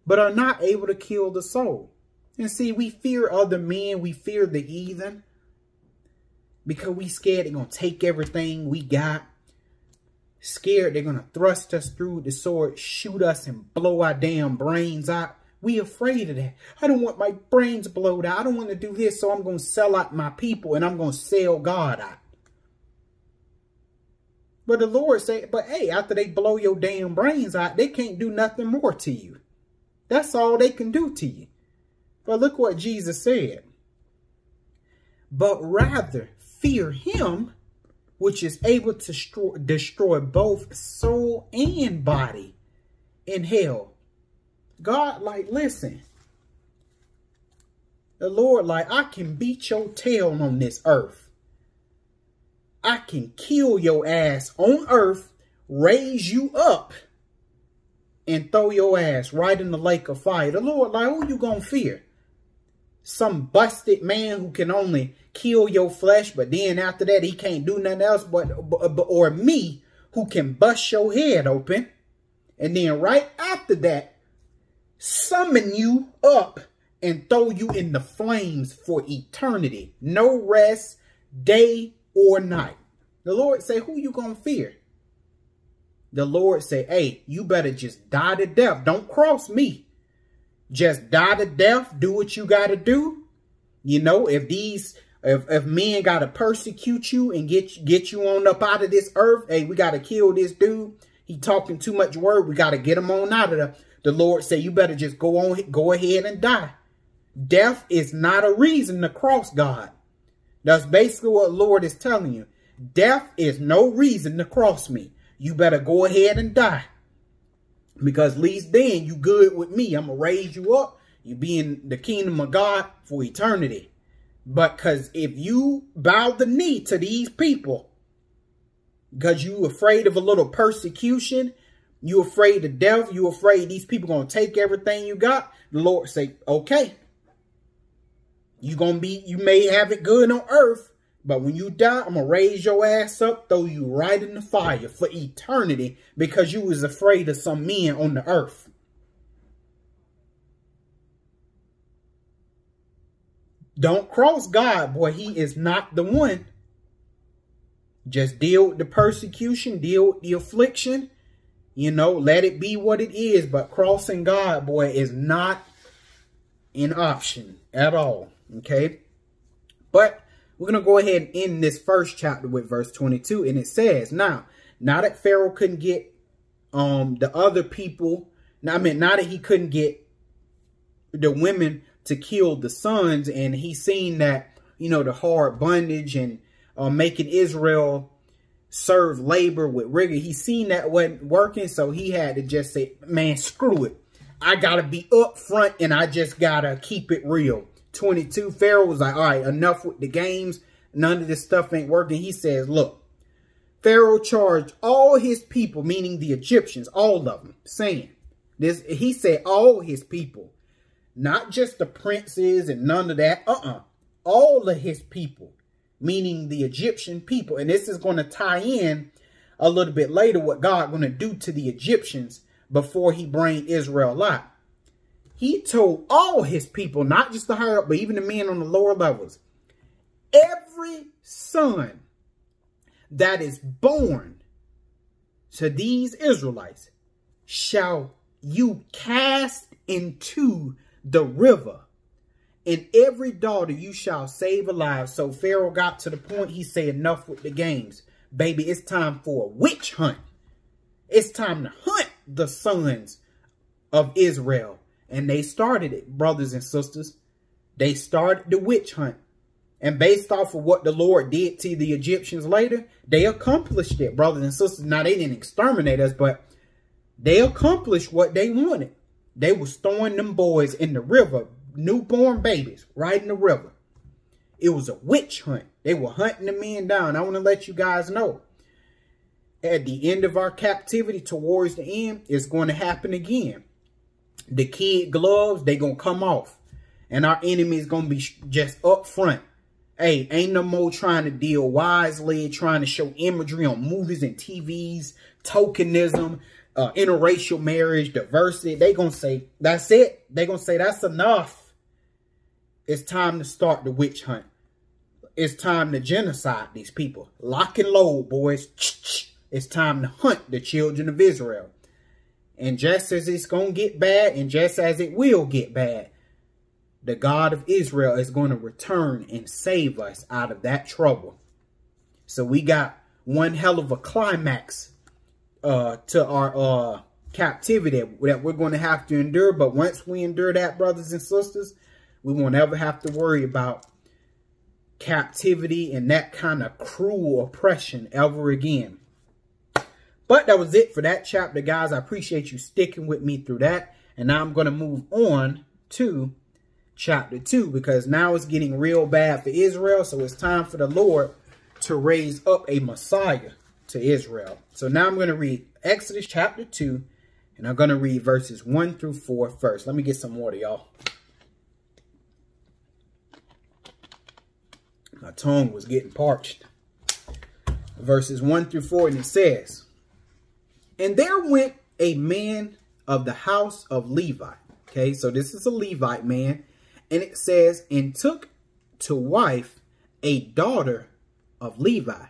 but are not able to kill the soul. And see, we fear other men. We fear the heathen because we scared they're going to take everything we got. Scared they're going to thrust us through the sword, shoot us and blow our damn brains out. We afraid of that. I don't want my brains blowed out. I don't want to do this, so I'm going to sell out my people and I'm going to sell God out. But the Lord said, but hey, after they blow your damn brains out, they can't do nothing more to you. That's all they can do to you. But look what Jesus said. But rather fear him which is able to destroy both soul and body in hell. God, like, listen. The Lord, like, I can beat your tail on this earth. I can kill your ass on earth, raise you up, and throw your ass right in the lake of fire. The Lord, like, who you gonna fear? Some busted man who can only kill your flesh, but then after that, he can't do nothing else or me, who can bust your head open, and then right after that, summon you up and throw you in the flames for eternity. No rest, day or night. The Lord say, who you gonna fear? The Lord say, hey, you better just die to death. Don't cross me. Just die to death. Do what you got to do. You know, if men got to persecute you and get you on up out of this earth, hey, we got to kill this dude. He talking too much word. We got to get him on out of there. The Lord say, you better just go ahead and die. Death is not a reason to cross God. That's basically what the Lord is telling you. Death is no reason to cross me. You better go ahead and die. Because at least then you good with me. I'm going to raise you up. You be in the kingdom of God for eternity. But because if you bow the knee to these people, because you afraid of a little persecution. You afraid of death. You afraid these people going to take everything you got. The Lord say, okay, you may have it good on earth, but when you die, I'm going to raise your ass up, throw you right in the fire for eternity because you was afraid of some men on the earth. Don't cross God, boy. He is not the one. Just deal with the persecution, deal with the affliction. You know, let it be what it is. But crossing God, boy, is not an option at all. Okay? But we're going to go ahead and end this first chapter with verse 22. And it says, now that Pharaoh couldn't get the other people, now that he couldn't get the women to kill the sons, and he seen that, you know, the hard bondage and making Israel serve labor with rigor, he seen that wasn't working, so he had to just say, man, screw it. I got to be up front, and I just got to keep it real. 22, Pharaoh was like, all right, enough with the games. None of this stuff ain't working. He says, look, Pharaoh charged all his people, meaning the Egyptians, all of them, saying this. He said all his people, not just the princes and none of that. All of his people, meaning the Egyptian people. And this is going to tie in a little bit later what God going to do to the Egyptians before he bring Israel out. He told all his people, not just the higher up, but even the men on the lower levels, every son that is born to these Israelites shall you cast into the river, and every daughter you shall save alive. So Pharaoh got to the point, he said, enough with the games. Baby, it's time for a witch hunt. It's time to hunt the sons of Israel. And they started it, brothers and sisters. They started the witch hunt. And based off of what the Lord did to the Egyptians later, they accomplished it, brothers and sisters. Now, they didn't exterminate us, but they accomplished what they wanted. They was throwing them boys in the river, newborn babies, right in the river. It was a witch hunt. They were hunting the men down. I want to let you guys know, at the end of our captivity, towards the end, it's going to happen again. The kid gloves, they going to come off. And our enemy is going to be just up front. Hey, ain't no more trying to deal wisely, trying to show imagery on movies and TVs, tokenism, interracial marriage, diversity. They gonna say, that's it. They gonna say, that's enough. It's time to start the witch hunt. It's time to genocide these people. Lock and load, boys. It's time to hunt the children of Israel. And just as it's gonna get bad, and just as it will get bad, the God of Israel is going to return and save us out of that trouble. So we got one hell of a climax to our captivity that we're going to have to endure. But once we endure that, brothers and sisters, we won't ever have to worry about captivity and that kind of cruel oppression ever again. But that was it for that chapter, guys. I appreciate you sticking with me through that. And now I'm going to move on to chapter 2, because now it's getting real bad for Israel. So it's time for the Lord to raise up a Messiah to Israel. So now I'm going to read Exodus chapter 2, and I'm going to read verses 1 through 4 first. Let me get some water, y'all. My tongue was getting parched. Verses 1 through 4, and it says, and there went a man of the house of Levi. Okay, so this is a Levite man. And it says, and took to wife a daughter of Levi.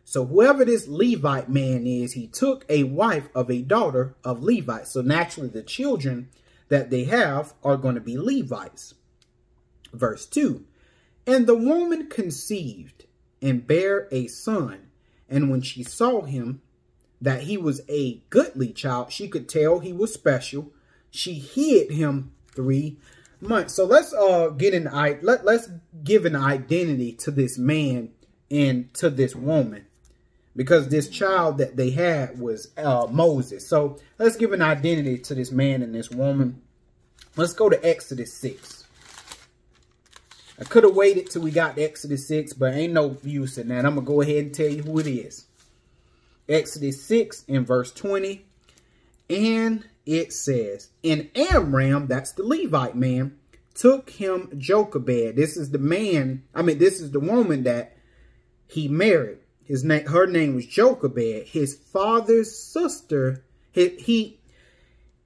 So whoever this Levite man is, he took a wife of a daughter of Levi. So naturally the children that they have are going to be Levites. Verse 2. And the woman conceived and bare a son. And when she saw him, that he was a goodly child, she could tell he was special. She hid him 3 months. So let's let's give an identity to this man and to this woman, because this child that they had was Moses. So let's give an identity to this man and this woman. Let's go to Exodus 6. I could have waited till we got to Exodus 6, but ain't no use in that. I'm gonna go ahead and tell you who it is. Exodus 6 and verse 20. And it says, and Amram, that's the Levite man, took him Jochebed. This is the man, this is the woman that he married. Her name was Jochebed, his father's sister.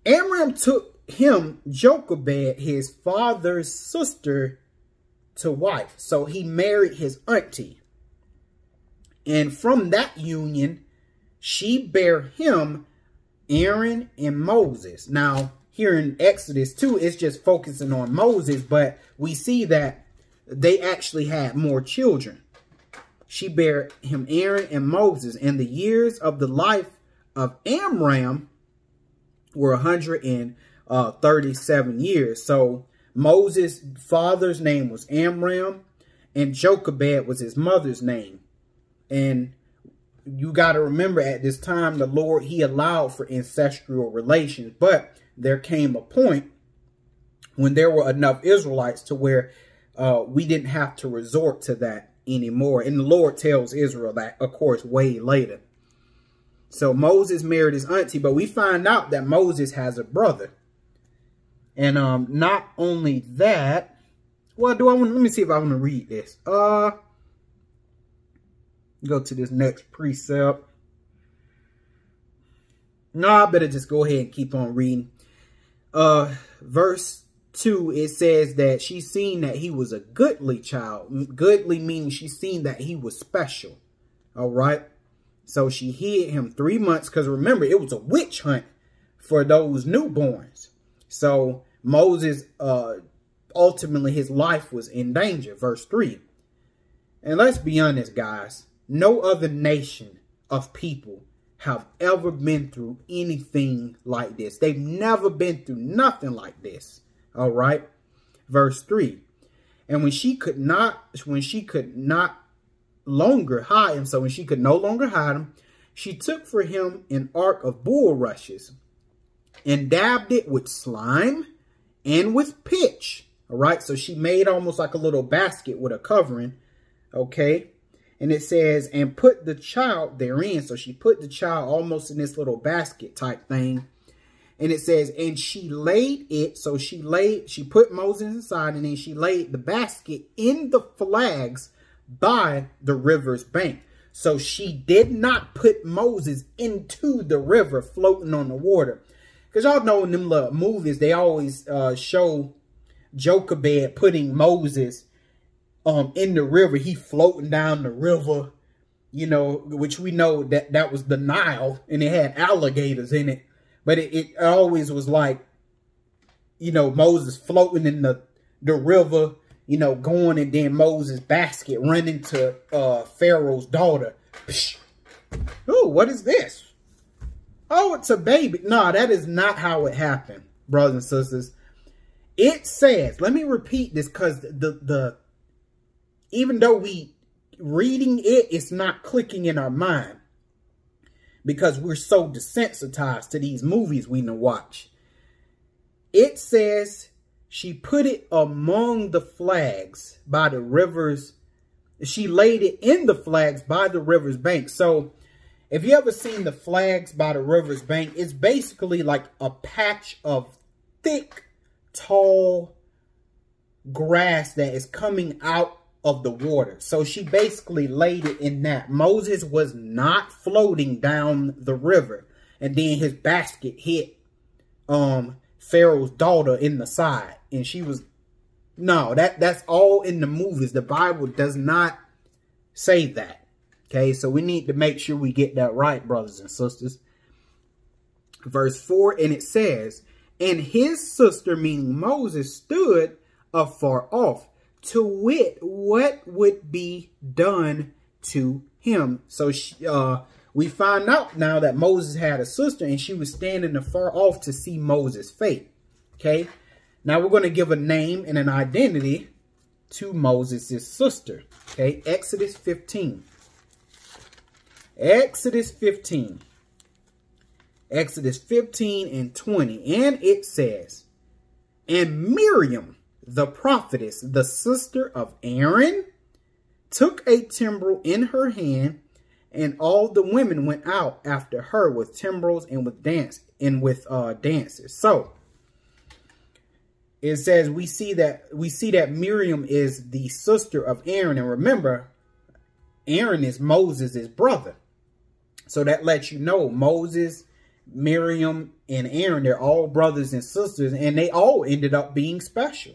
Amram took him Jochebed, his father's sister, to wife. So he married his auntie. And from that union, she bare him Aaron and Moses. Now, here in Exodus 2, it's just focusing on Moses, but we see that they actually had more children. She bare him Aaron and Moses, and the years of the life of Amram were 137 years. So Moses' father's name was Amram, and Jochebed was his mother's name. And you got to remember, at this time, the Lord, he allowed for ancestral relations. But there came a point when there were enough Israelites to where we didn't have to resort to that anymore. And the Lord tells Israel that, of course, way later. So Moses married his auntie, but we find out that Moses has a brother. And not only that, well, let me see if I want to read this. Go to this next precept. No, I better just go ahead and keep on reading. Verse 2, it says that she seen that he was a goodly child. Goodly meaning she seen that he was special. All right. So she hid him 3 months, because remember, it was a witch hunt for those newborns. So Moses, ultimately, his life was in danger. Verse 3. And let's be honest, guys. No other nation of people have ever been through anything like this. They've never been through nothing like this. All right. Verse 3. And when she could no longer hide him, she took for him an ark of bulrushes and dabbed it with slime and with pitch. All right. So she made almost like a little basket with a covering. Okay. And it says, and put the child therein. So she put the child almost in this little basket type thing. And it says, and she laid it. So she put Moses inside, and then she laid the basket in the flags by the river's bank. So she did not put Moses into the river floating on the water. Because y'all know in them little movies, they always show Jochebed putting Moses in the river. He floating down the river, you know, which we know that was the Nile, and it had alligators in it. But it always was like, you know, Moses floating in the river, you know, going, and then Moses' basket running to Pharaoh's daughter. Oh, what is this? Oh, it's a baby. No, that is not how it happened, brothers and sisters. It says, let me repeat this, because even though we reading it, it's not clicking in our mind, because we're so desensitized to these movies we watch. It says she put it among the flags by the rivers. She laid it in the flags by the river's bank. So if you ever seen the flags by the river's bank, it's basically like a patch of thick, tall grass that is coming out of the water. So she basically laid it in that. Moses was not floating down the river, and then his basket hit Pharaoh's daughter in the side, and she was that's all in the movies. The Bible does not say that. Okay, so we need to make sure we get that right, brothers and sisters. Verse 4, and it says, and his sister, meaning Moses, stood afar off, to wit what would be done to him. So we find out now that Moses had a sister, and she was standing afar off to see Moses' fate. Okay, now we're going to give a name and an identity to Moses' sister. Okay, Exodus 15. Exodus 15. Exodus 15 and 20. And it says, and Miriam, the prophetess, the sister of Aaron, took a timbrel in her hand And all the women went out after her with timbrels and with dances. So it says we see that Miriam is the sister of Aaron. And remember, Aaron is Moses' brother. So that lets you know Moses, Miriam, and Aaron, they're all brothers and sisters, and they all ended up being special.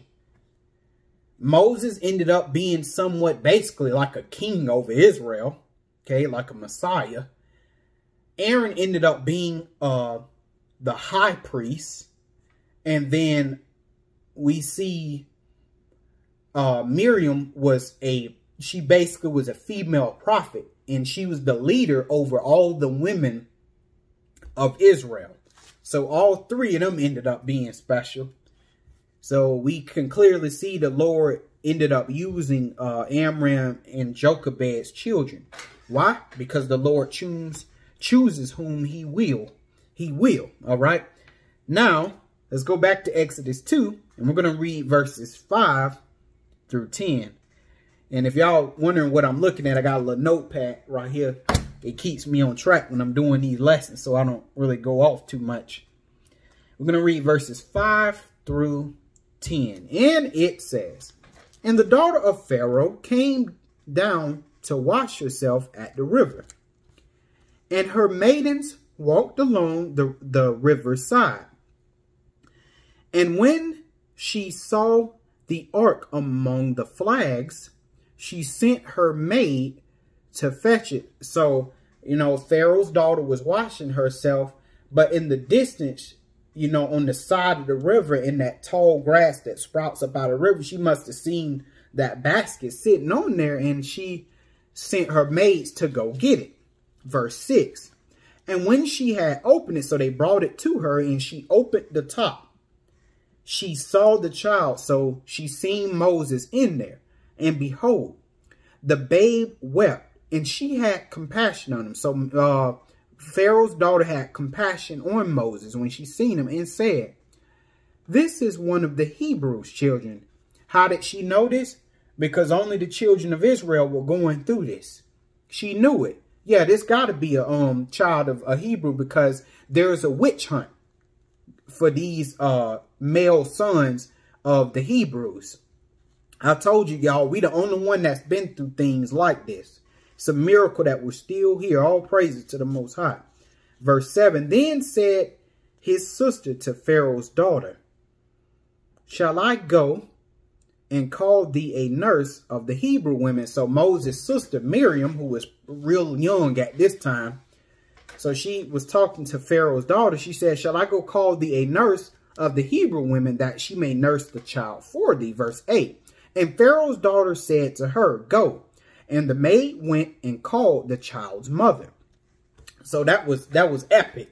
Moses ended up being somewhat basically like a king over Israel, okay, like a Messiah. Aaron ended up being the high priest, and then we see Miriam she basically was a female prophet, and she was the leader over all the women of Israel. So all three of them ended up being special. So we can clearly see the Lord ended up using Amram and Jochebed's children. Why? Because the Lord chooses whom he will. He will. All right. Now, let's go back to Exodus 2, and we're going to read verses 5 through 10. And if y'all wondering what I'm looking at, I got a little notepad right here. It keeps me on track when I'm doing these lessons, so I don't really go off too much. We're going to read verses 5 through 10. And it says, "And the daughter of Pharaoh came down to wash herself at the river. And her maidens walked along the river's side. And when she saw the ark among the flags, she sent her maid to fetch it." So, you know, Pharaoh's daughter was washing herself, but in the distance, you know, on the side of the river, in that tall grass that sprouts up out of the river, she must have seen that basket sitting on there, and she sent her maids to go get it. Verse 6. "And when she had opened it," so they brought it to her, and she opened the top. "She saw the child," so she seen Moses in there. "And behold, the babe wept, and she had compassion on him." So Pharaoh's daughter had compassion on Moses when she seen him, and said, "This is one of the Hebrews' children." How did she know this? Because only the children of Israel were going through this. She knew it. Yeah, this got to be a child of a Hebrew, because there's a witch hunt for these male sons of the Hebrews. I told you, y'all, we the only one that's been through things like this. It's a miracle that we're still here. All praises to the Most High. Verse 7, "Then said his sister to Pharaoh's daughter, Shall I go and call thee a nurse of the Hebrew women?" So Moses' sister Miriam, who was real young at this time, so she was talking to Pharaoh's daughter. She said, "Shall I go call thee a nurse of the Hebrew women, that she may nurse the child for thee?" Verse 8, "And Pharaoh's daughter said to her, Go. And the maid went and called the child's mother." So that was epic.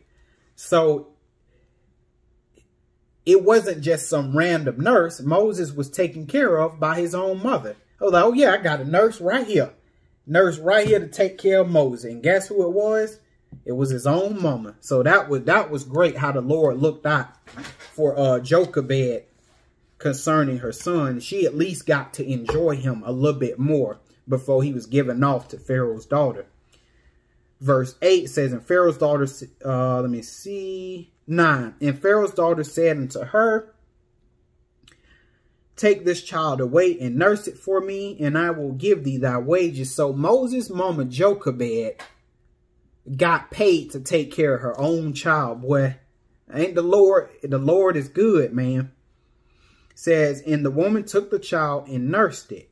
So it wasn't just some random nurse. Moses was taken care of by his own mother. I was like, oh yeah, I got a nurse right here. Nurse right here to take care of Moses. And guess who it was? It was his own mama. So that was great how the Lord looked out for Jochebed concerning her son. She at least got to enjoy him a little bit more before he was given off to Pharaoh's daughter. Verse 8 says, "And Pharaoh's daughter, 9. "And Pharaoh's daughter said unto her, Take this child away and nurse it for me, and I will give thee thy wages." So Moses' mama Jochebed got paid to take care of her own child. Boy, ain't the Lord is good, man. Says, "And the woman took the child and nursed it.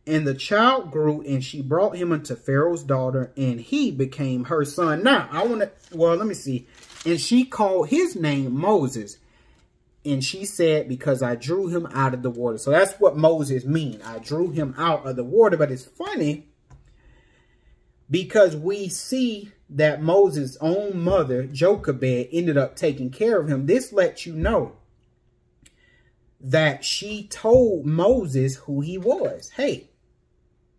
And the child grew, and she brought him unto Pharaoh's daughter, and he became her son." Now, let me see. "And she called his name Moses. And she said, Because I drew him out of the water." So that's what Moses mean. I drew him out of the water. But it's funny, because we see that Moses' own mother, Jochebed, ended up taking care of him. This lets you know that she told Moses who he was. Hey,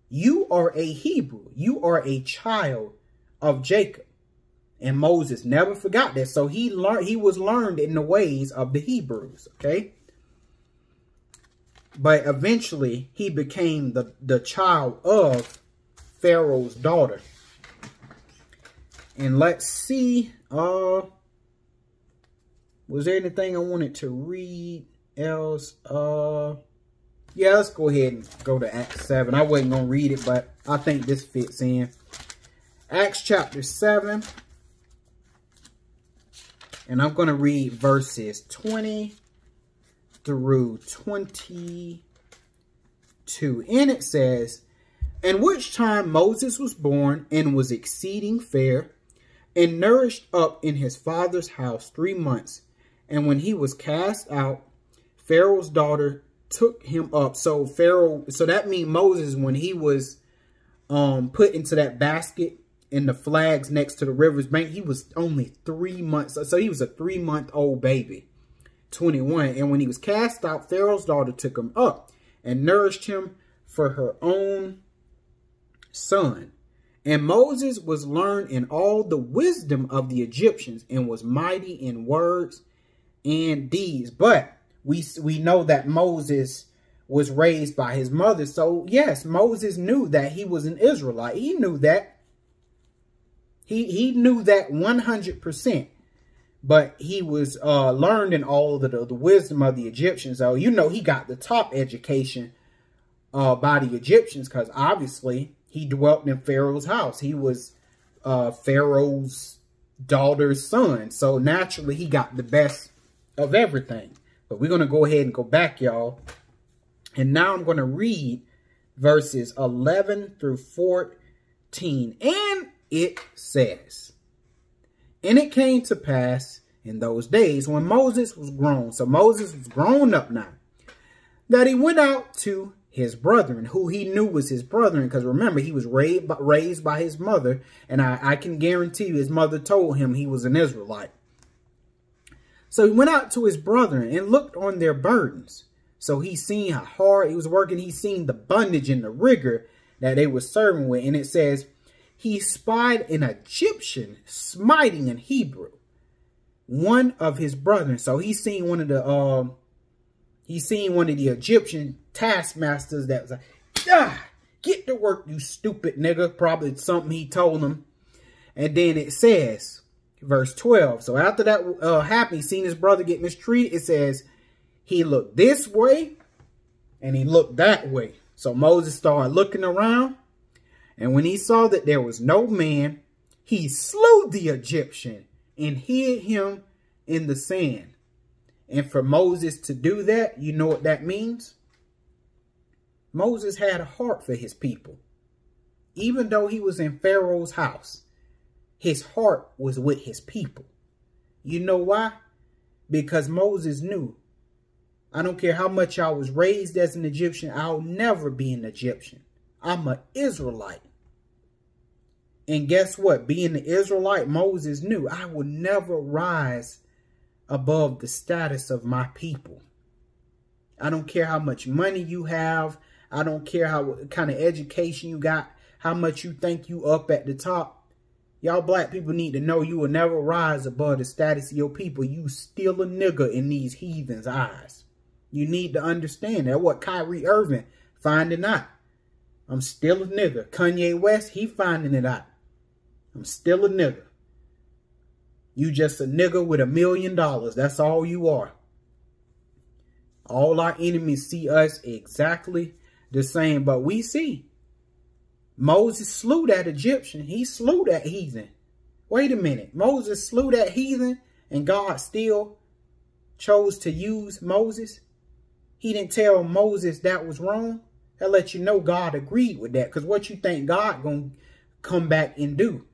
you are a Hebrew. You are a child of Jacob. And Moses never forgot that. So he was learned in the ways of the Hebrews. Okay. But eventually he became the child of Pharaoh's daughter. And let's see. Was there anything I wanted to read else? Yeah, let's go ahead and go to Acts 7. I wasn't going to read it, but I think this fits in. Acts chapter 7. And I'm going to read verses 20 through 22. And it says, "In which time Moses was born and was exceeding fair, and nourished up in his father's house 3 months. And when he was cast out, Pharaoh's daughter took him up." So that means Moses, when he was put into that basket in the flags next to the river's bank, he was only 3 months. So he was a 3-month-old baby. 21. "And when he was cast out, Pharaoh's daughter took him up and nourished him for her own son. And Moses was learned in all the wisdom of the Egyptians, and was mighty in words and deeds." But we know that Moses was raised by his mother. So yes, Moses knew that he was an Israelite. He knew that. He knew that 100%. But he was learned in all of the wisdom of the Egyptians. So, you know, he got the top education by the Egyptians, because obviously he dwelt in Pharaoh's house. He was Pharaoh's daughter's son. So naturally he got the best of everything. But we're going to go ahead and go back, y'all. And now I'm going to read verses 11 through 14. And it says, "And it came to pass in those days when Moses was grown," so Moses was grown up now, "that he went out to his brethren," who he knew was his brethren, because remember, he was raised by his mother, and I can guarantee you his mother told him he was an Israelite. "So he went out to his brethren and looked on their burdens." So he seen how hard he was working. He seen the bondage and the rigor that they were serving with. And it says, "He spied an Egyptian smiting an Hebrew, one of his brethren." So he seen one of the Egyptian taskmasters that was like, "Get to work, you stupid nigga." Probably something he told him. And then it says, verse 12. So after that happened, he seen his brother get mistreated. It says, "He looked this way and he looked that way." So Moses started looking around. And when he saw that there was no man, he slew the Egyptian and hid him in the sand. And for Moses to do that, you know what that means? Moses had a heart for his people. Even though he was in Pharaoh's house, his heart was with his people. You know why? Because Moses knew, I don't care how much I was raised as an Egyptian, I'll never be an Egyptian. I'm an Israelite. And guess what? Being an Israelite, Moses knew I would never rise above the status of my people. I don't care how much money you have. I don't care how kind of education you got, how much you think you up at the top. Y'all black people need to know you will never rise above the status of your people. You still a nigga in these heathens' eyes. You need to understand that. What Kyrie Irving finding out. I'm still a nigga. Kanye West, he finding it out. I'm still a nigga. You just a nigga with $1 million. That's all you are. All our enemies see us exactly the same. But we see Moses slew that Egyptian. He slew that heathen. Wait a minute. Moses slew that heathen and God still chose to use Moses. He didn't tell Moses that was wrong. That let you know God agreed with that. Because what you think God gonna come back and do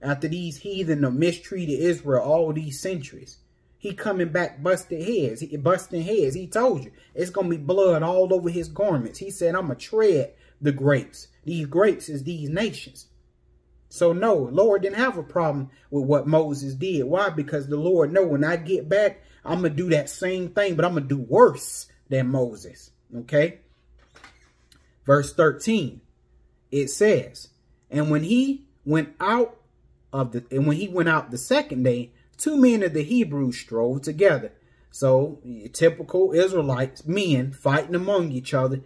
after these heathen have mistreated Israel all these centuries? He coming back busting heads. He told you it's going to be blood all over his garments. He said, I'm going to tread the grapes. These grapes is these nations. So no, Lord didn't have a problem with what Moses did. Why? Because the Lord know when I get back, I'm going to do that same thing, but I'm going to do worse than Moses. Okay. Verse 13, it says, and when he went out the second day, 2 men of the Hebrews strove together. So typical Israelites, men fighting among each other.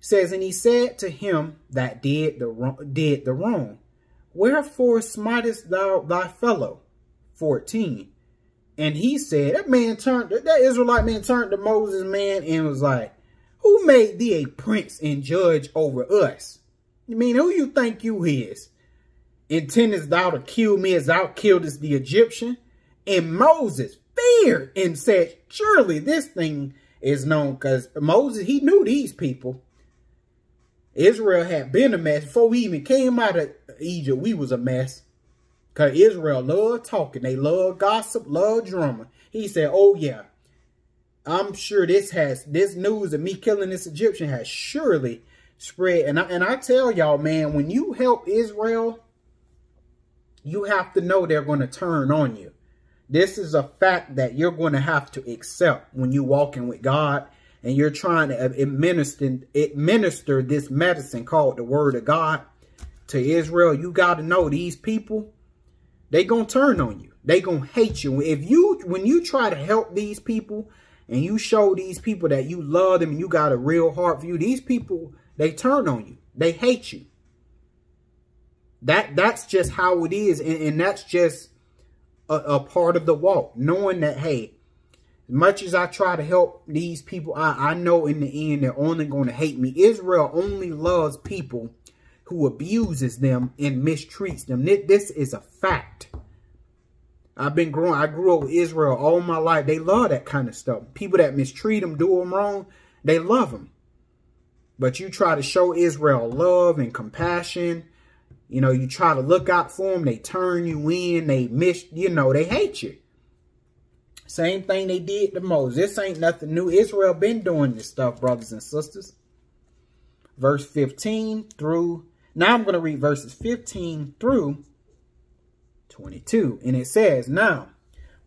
Says, and he said to him that did the wrong, Wherefore smitest thou thy fellow? 14. And he said, that Israelite man turned to Moses, man, and was like, who made thee a prince and judge over us? You mean, who you think you is? Intendest thou to kill me as thou killedest the Egyptian? And Moses feared and said, surely this thing is known, because Moses, he knew these people. Israel had been a mess. Before we even came out of Egypt, we was a mess. Because Israel loved talking. They loved gossip, loved drama. He said, oh yeah, I'm sure this news of me killing this Egyptian has surely spread. And I tell y'all, man, when you help Israel, you have to know they're going to turn on you. This is a fact that you're going to have to accept when you're walking with God and you're trying to administer this medicine called the word of God to Israel. You got to know these people, they going to turn on you. They going to hate you. When you try to help these people and you show these people that you love them and you got a real heart for you, these people, they turn on you. They hate you. That's just how it is. And that's just a part of the walk. Knowing that, hey, as much as I try to help these people, I know in the end they're only going to hate me. Israel only loves people who abuses them and mistreats them. This is a fact. I grew up with Israel all my life. They love that kind of stuff. People that mistreat them, do them wrong, they love them. But you try to show Israel love and compassion. You know, you try to look out for them. They turn you in. They hate you. Same thing they did to Moses. This ain't nothing new. Israel been doing this stuff, brothers and sisters. Verse 15 through... Now I'm going to read verses 15 through 22. And it says, now,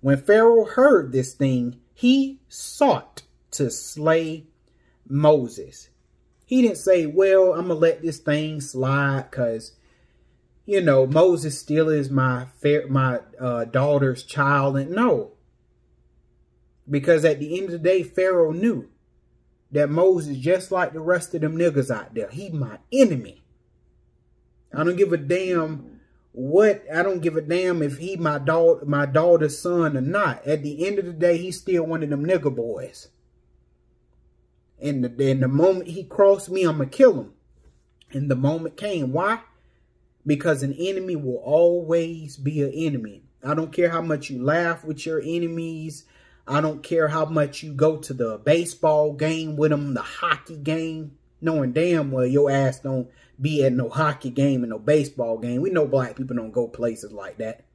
when Pharaoh heard this thing, he sought to slay Moses. He didn't say, well, I'm going to let this thing slide because, you know, Moses still is my daughter's child. And no. Because at the end of the day, Pharaoh knew that Moses, just like the rest of them niggas out there, he my enemy. I don't give a damn if he my daughter's son or not. At the end of the day, he's still one of them nigga boys. And the moment he crossed me, I'm going to kill him. And the moment came. Why? Because an enemy will always be an enemy. I don't care how much you laugh with your enemies. I don't care how much you go to the baseball game with them, the hockey game, knowing damn well your ass don't be at no hockey game and no baseball game. We know black people don't go places like that.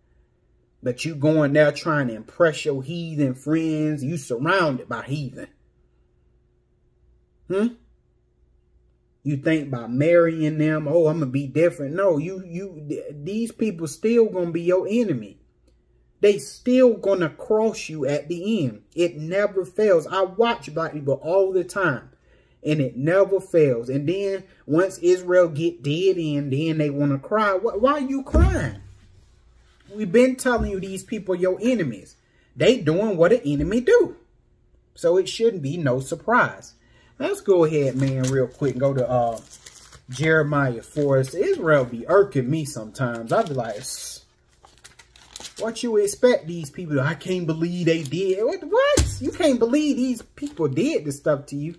But you going there trying to impress your heathen friends. You surrounded by heathen. You think by marrying them, oh, I'm going to be different. No, these people still going to be your enemy. They still going to cross you at the end. It never fails. I watch black people all the time. And it never fails. And then once Israel get dead in, then they want to cry. Why are you crying? We've been telling you these people are your enemies. They doing what an enemy do. So it shouldn't be no surprise. Let's go ahead, man, real quick and go to Jeremiah 4. Israel be irking me sometimes. I be like, what you expect these people? I can't believe they did. What? You can't believe these people did this stuff to you.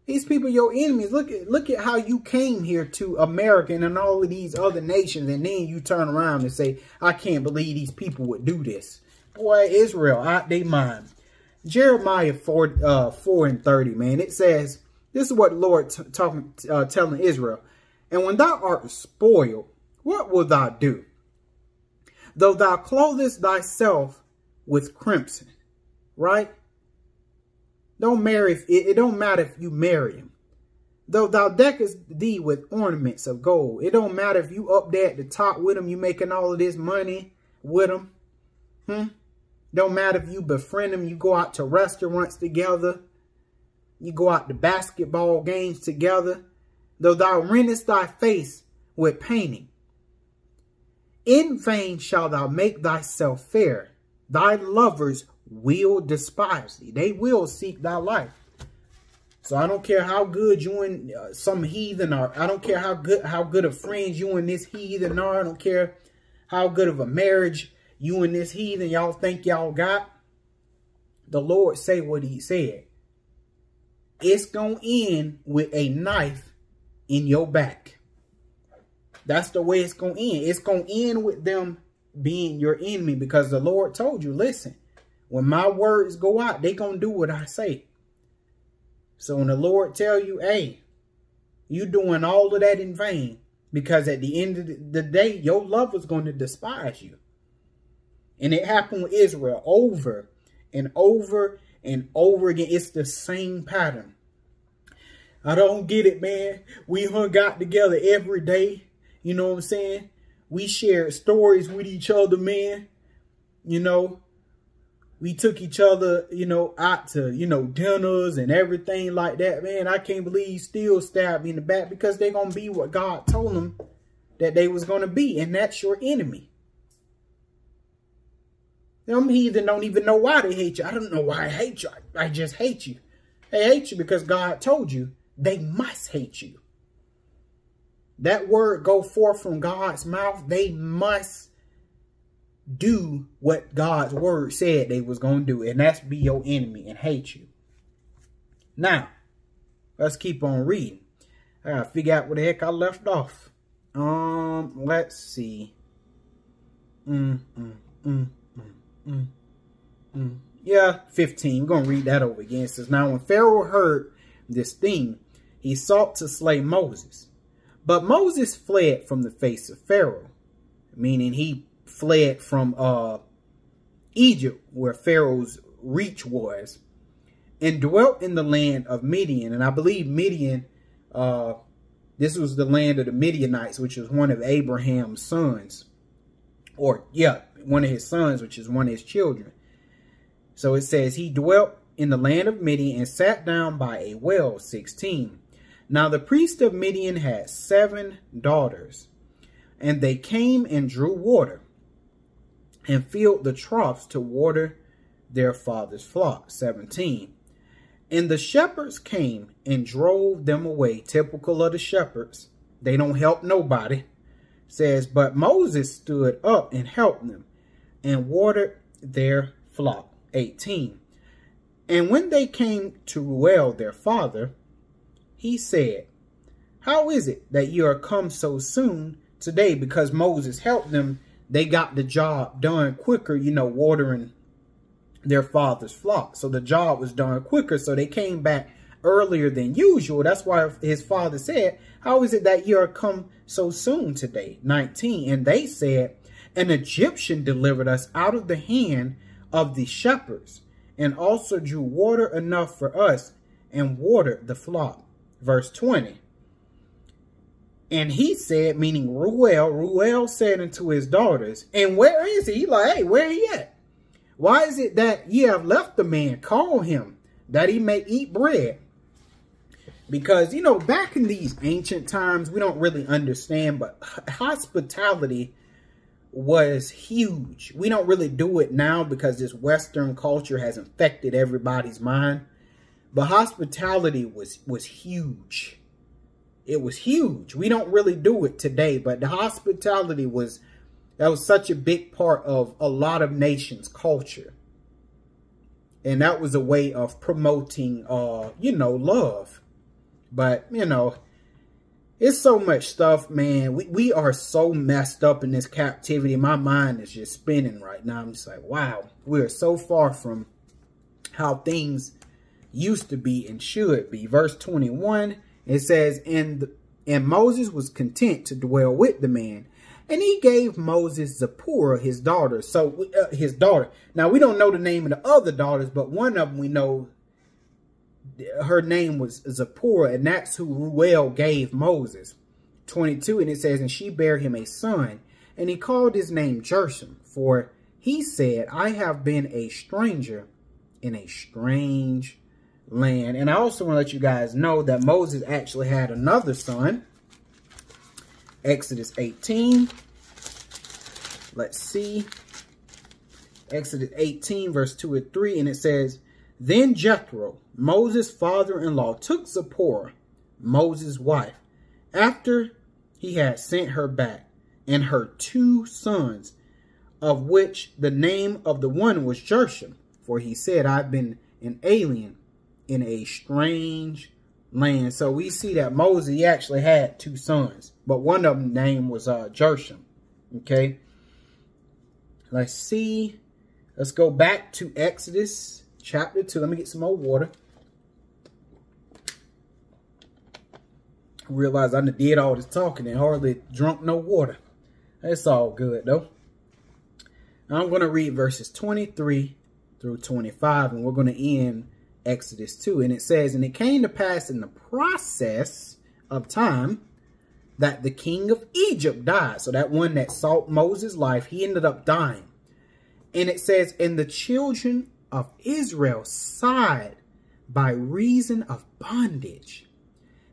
These people, your enemies. Look at how you came here to America and all of these other nations, and then you turn around and say, I can't believe these people would do this. Boy, Israel, out they mind. Jeremiah 4:30, man. It says, this is what the Lord telling Israel. And when thou art spoiled, what wilt thou do? Though thou clothest thyself with crimson, right? It don't matter if you marry him. Though thou deckest thee with ornaments of gold. It don't matter if you up there at the top with him, you making all of this money with him. Don't matter if you befriend him, you go out to restaurants together. You go out to basketball games together. Though thou rentest thy face with painting. In vain shalt thou make thyself fair. Thy lovers will despise thee. They will seek thy life. So I don't care how good you and some heathen are. I don't care how good of friends you and this heathen are. I don't care how good of a marriage you and this heathen y'all think y'all got. The Lord say what he said. It's going to end with a knife in your back. That's the way it's going to end. It's going to end with them being your enemy, because the Lord told you, listen, when my words go out, they going to do what I say. So when the Lord tell you, hey, you doing all of that in vain, because at the end of the day, your lover's going to despise you. And it happened with Israel over and over and over again. It's the same pattern. I don't get it, man. We hung out together every day. You know what I'm saying? We shared stories with each other, man. You know, we took each other, you know, out to, you know, dinners and everything like that, man. I can't believe you still stabbed me in the back, because they're going to be what God told them that they was going to be. And that's your enemy. Them heathen don't even know why they hate you. I don't know why I hate you. I just hate you. They hate you because God told you they must hate you. That word go forth from God's mouth. They must do what God's word said they was going to do. And that's be your enemy and hate you. Now, let's keep on reading. I gotta figure out where the heck I left off. Let's see. Yeah, 15. We're going to read that over again. It says, now when Pharaoh heard this thing, he sought to slay Moses. But Moses fled from the face of Pharaoh, meaning he fled from Egypt, where Pharaoh's reach was, and dwelt in the land of Midian. And I believe Midian, this was the land of the Midianites, which was one of Abraham's sons. Or, yeah, one of his sons, which is one of his children. So it says, he dwelt in the land of Midian and sat down by a well. 16. Now the priest of Midian had 7 daughters, and they came and drew water and filled the troughs to water their father's flock. 17. And the shepherds came and drove them away. Typical of the shepherds. They don't help nobody. Says, but Moses stood up and helped them and watered their flock. 18. And when they came to Reuel, their father, he said, how is it that you are come so soon today? Because Moses helped them, they got the job done quicker, you know, watering their father's flock. So the job was done quicker. So they came back earlier than usual. That's why his father said, how is it that you are come so soon today? 19. And they said, an Egyptian delivered us out of the hand of the shepherds, and also drew water enough for us and watered the flock. Verse 20. And he said, meaning Reuel said unto his daughters, and where is he? He like, hey, where he at? Why is it that ye have left the man? Call him, that he may eat bread. Because, you know, back in these ancient times, we don't really understand, but hospitality was huge. We don't really do it now because this Western culture has infected everybody's mind. But hospitality was huge. It was huge. We don't really do it today, but the hospitality was such a big part of a lot of nations' culture. And that was a way of promoting, you know, love. But, you know, it's so much stuff, man. We are so messed up in this captivity. My mind is just spinning right now. I'm just like, wow, we are so far from how things used to be and should be. Verse 21, it says, and Moses was content to dwell with the man, and he gave Moses Zipporah, his daughter. So his daughter. Now, we don't know the name of the other daughters, but one of them we know, her name was Zipporah, and that's who Reuel gave Moses. 22, and it says, and she bare him a son, and he called his name Gershom, for he said, I have been a stranger in a strange land. And I also want to let you guys know that Moses actually had another son. Exodus 18. Let's see. Exodus 18, verse 2 and 3, and it says, Then Jethro, Moses' father-in-law, took Zipporah, Moses' wife, after he had sent her back, and her 2 sons, of which the name of the one was Gershom, for he said, I've been an alien in a strange land. So we see that Moses, he actually had 2 sons, but one of them name was Gershom. Okay, let's see. Let's go back to Exodus chapter 2. Let me get some more water. I realize I did all this talking and hardly drunk no water. It's all good though. I'm going to read verses 23 through 25, and we're going to end Exodus 2. And it says, and it came to pass in the process of time that the king of Egypt died. So that one that sought Moses' life, he ended up dying. And it says, and the children of Israel sighed by reason of bondage,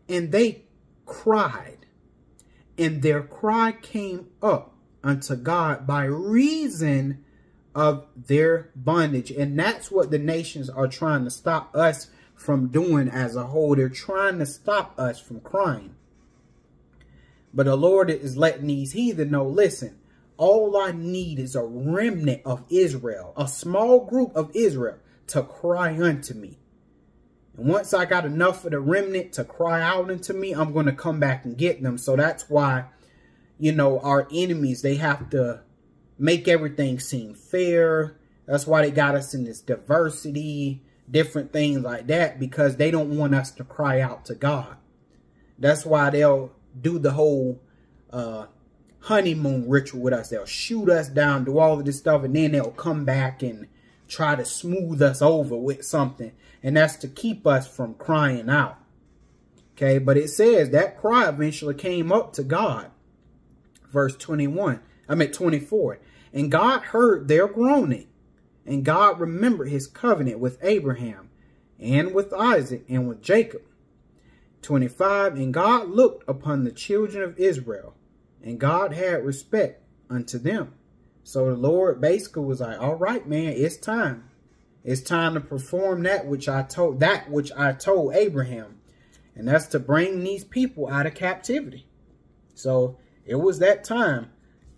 and they cried, and their cry came up unto God by reason of their bondage. And that's what the nations are trying to stop us from doing as a whole. They're trying to stop us from crying. But the Lord is letting these heathen know, listen, all I need is a remnant of Israel, a small group of Israel to cry unto me. And once I got enough of the remnant to cry out unto me, I'm going to come back and get them. So that's why, you know, our enemies, they have to make everything seem fair. That's why they got us in this diversity, different things like that, because they don't want us to cry out to God. That's why they'll do the whole honeymoon ritual with us. They'll shoot us down, do all of this stuff, and then they'll come back and try to smooth us over with something. And that's to keep us from crying out. Okay, but it says that cry eventually came up to God. Verse 24. And God heard their groaning, and God remembered his covenant with Abraham and with Isaac and with Jacob. 25. And God looked upon the children of Israel, and God had respect unto them. So the Lord basically was like, all right, man, it's time. It's time to perform that which I told Abraham. And that's to bring these people out of captivity. So it was that time.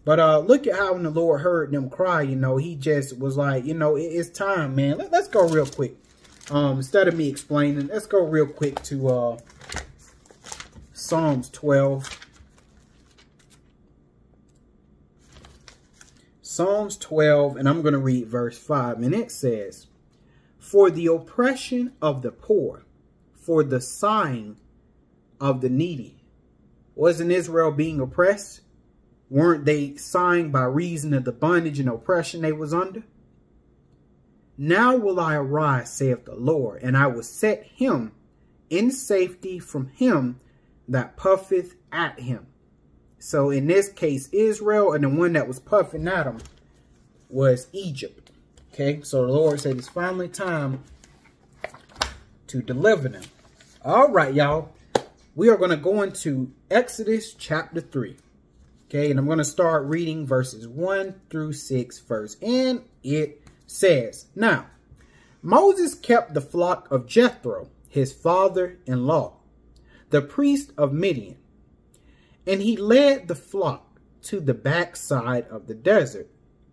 But look at how when the Lord heard them cry, you know, he just was like, you know, it's time, man. Let's go real quick. Instead of me explaining, let's go real quick to Psalms 12. Psalms 12, and I'm going to read verse 5. And it says, for the oppression of the poor, for the sighing of the needy. Wasn't Israel being oppressed? Weren't they sighing by reason of the bondage and oppression they was under? Now will I arise, saith the Lord, and I will set him in safety from him that puffeth at him. So in this case, Israel, and the one that was puffing at him was Egypt. Okay, so the Lord said it's finally time to deliver them. All right, y'all. We are going to go into Exodus chapter 3. Okay, and I'm going to start reading verses 1 through 6 first. And it says, now, Moses kept the flock of Jethro, his father-in-law, the priest of Midian. And he led the flock to the backside of the desert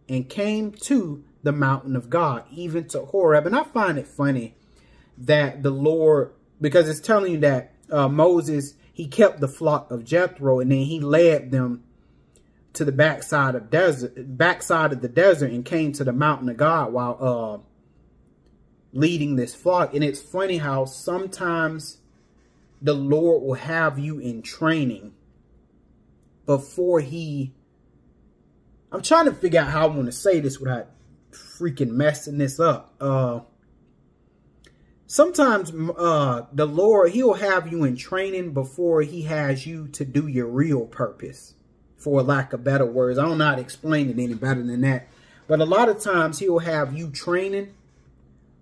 and came to the mountain of God, even to Horeb. And I find it funny that the Lord, because it's telling you that Moses, he kept the flock of Jethro, and then he led them to the backside of the desert and came to the mountain of God while leading this flock. And it's funny how sometimes the Lord will have you in training before I'm trying to figure out how I want to say this without freaking messing this up. Sometimes the Lord, he'll have you in training before he has you to do your real purpose, for lack of better words. I don't know how to explain it any better than that. But a lot of times he'll have you training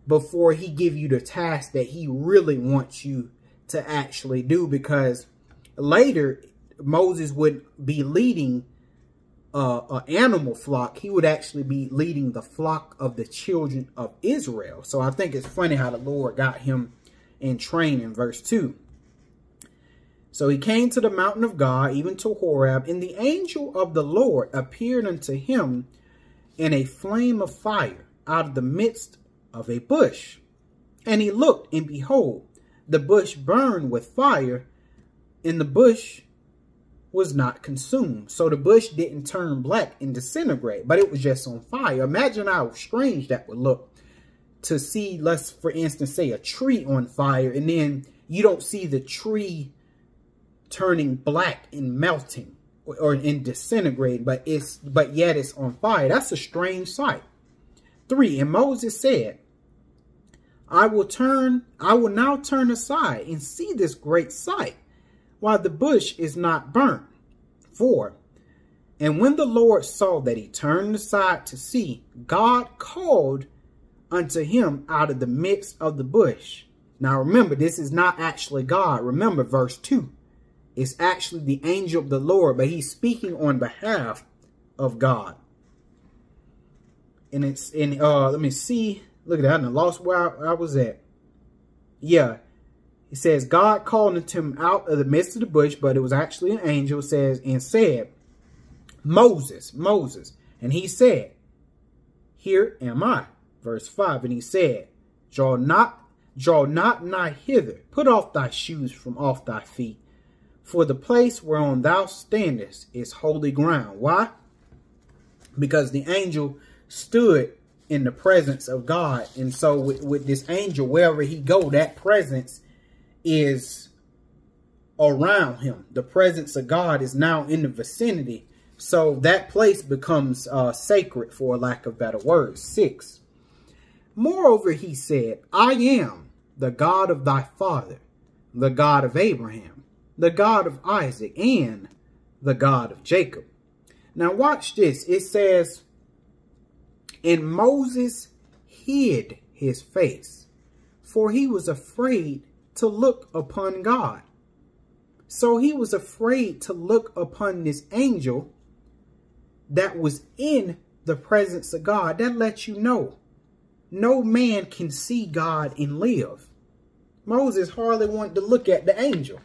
before he give you the task that he really wants you to actually do. Because later, Moses would be leading an animal flock, he would actually be leading the flock of the children of Israel. So I think it's funny how the Lord got him in training in verse 2. So he came to the mountain of God, even to Horeb, and the angel of the Lord appeared unto him in a flame of fire out of the midst of a bush. And he looked, and behold, the bush burned with fire, and the bush was not consumed. So the bush didn't turn black and disintegrate, but it was just on fire. Imagine how strange that would look to see, let's for instance say a tree on fire, and then you don't see the tree turning black and melting or in disintegrating, but yet it's on fire. That's a strange sight. 3, and Moses said, I will now turn aside and see this great sight, while the bush is not burnt. 4, and when the Lord saw that he turned aside to see, God called unto him out of the midst of the bush. Now remember, this is not actually God. Remember verse 2. It's actually the angel of the Lord, but he's speaking on behalf of God. And it's in, let me see. Look at that. I lost where I was at. Yeah. It says, God called unto him out of the midst of the bush, but it was actually an angel. It says, and said, Moses, Moses. And he said, here am I. Verse 5. And he said, draw not nigh hither. Put off thy shoes from off thy feet. For the place whereon thou standest is holy ground. Why? Because the angel stood in the presence of God. And so with this angel, wherever he go, that presence is around him. The presence of God is now in the vicinity. So that place becomes sacred, for lack of better words. 6. Moreover, he said, I am the God of thy father, the God of Abraham, the God of Isaac, and the God of Jacob. Now watch this. It says, and Moses hid his face, for he was afraid to look upon God. So he was afraid to look upon this angel that was in the presence of God. That lets you know no man can see God and live. Moses hardly wanted to look at the angel.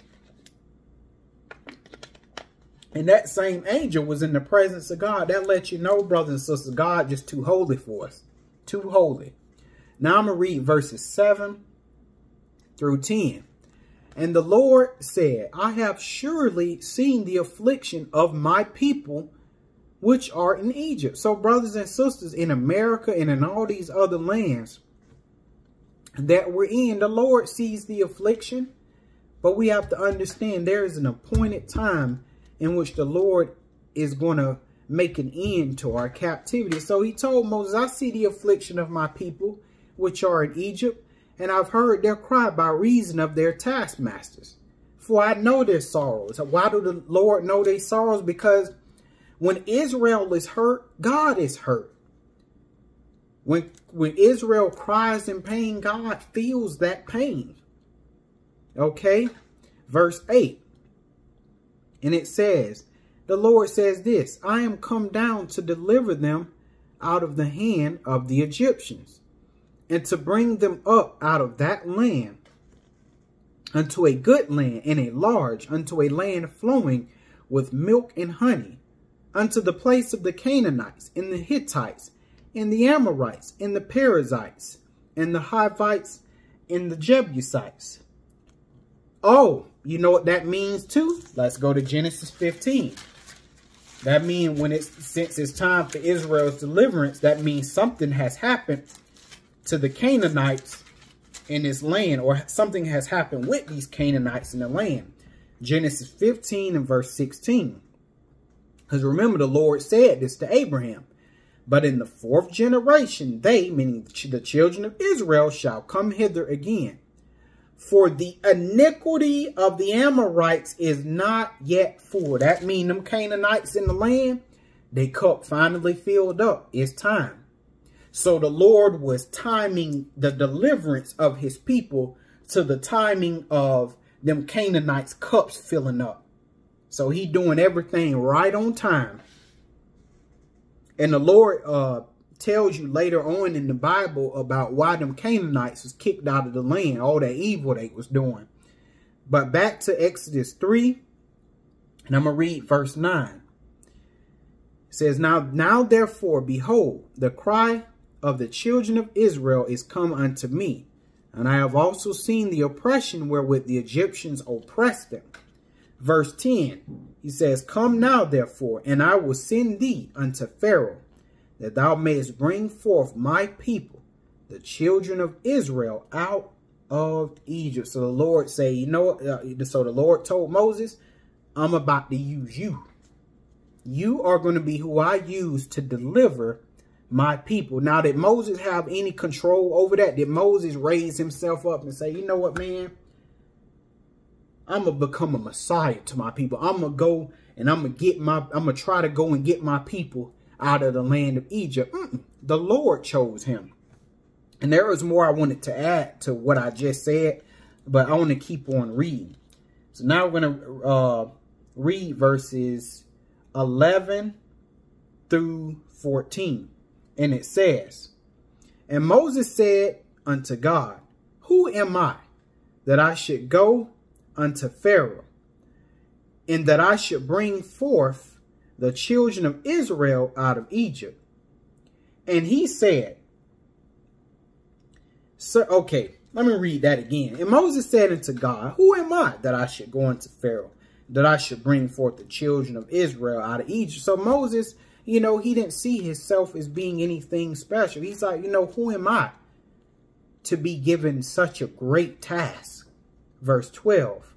And that same angel was in the presence of God. That lets you know, brothers and sisters, God just too holy for us. Too holy. Now I'm going to read verses 7 through 10. And the Lord said, I have surely seen the affliction of my people which are in Egypt. So brothers and sisters, in America and in all these other lands that we're in, the Lord sees the affliction. But we have to understand there is an appointed time in which the Lord is going to make an end to our captivity. So he told Moses, I see the affliction of my people which are in Egypt, and I've heard their cry by reason of their taskmasters. For I know their sorrows. Why do the Lord know their sorrows? Because when Israel is hurt, God is hurt. When Israel cries in pain, God feels that pain. Okay? Verse 8. And it says, the Lord says this, I am come down to deliver them out of the hand of the Egyptians, and to bring them up out of that land unto a good land, and a large, unto a land flowing with milk and honey, unto the place of the Canaanites, and the Hittites, and the Amorites, and the Perizzites, and the Hivites, and the Jebusites. Oh, you know what that means too? Let's go to Genesis 15. That means since it's time for Israel's deliverance, that means something has happened to the Canaanites in this land, or something has happened with these Canaanites in the land. Genesis 15 and verse 16. Because remember, the Lord said this to Abraham. But in the 4th generation, they, meaning the children of Israel, shall come hither again. For the iniquity of the Amorites is not yet full. That means them Canaanites in the land, their cup finally filled up. It's time. So the Lord was timing the deliverance of his people to the timing of them Canaanites' cups filling up. So he doing everything right on time. And the Lord tells you later on in the Bible about why them Canaanites was kicked out of the land, all that evil they was doing. But back to Exodus 3, and I'm going to read verse 9. It says, Now therefore, behold, the cry of the children of Israel is come unto me, and I have also seen the oppression wherewith the Egyptians oppressed them. Verse 10, he says, Come now therefore, and I will send thee unto Pharaoh, that thou mayest bring forth my people, the children of Israel, out of Egypt. So the Lord say, so the Lord told Moses, I'm about to use you. You are going to be who I use to deliver my people. Now, did Moses have any control over that? Did Moses raise himself up and say, you know what, man? I'm going to become a Messiah to my people. I'm going to go and I'm going to try to go and get my people out of the land of Egypt. The Lord chose him. And there was more I wanted to add to what I just said, but I want to keep on reading. So now we're going to read verses 11 through 14. And it says, And Moses said unto God, Who am I, that I should go unto Pharaoh, and that I should bring forth the children of Israel out of Egypt? And he said, okay, let me read that again. And Moses said unto God, Who am I, that I should go unto Pharaoh, that I should bring forth the children of Israel out of Egypt? So Moses, he didn't see himself as being anything special. He's like, who am I to be given such a great task? Verse 12.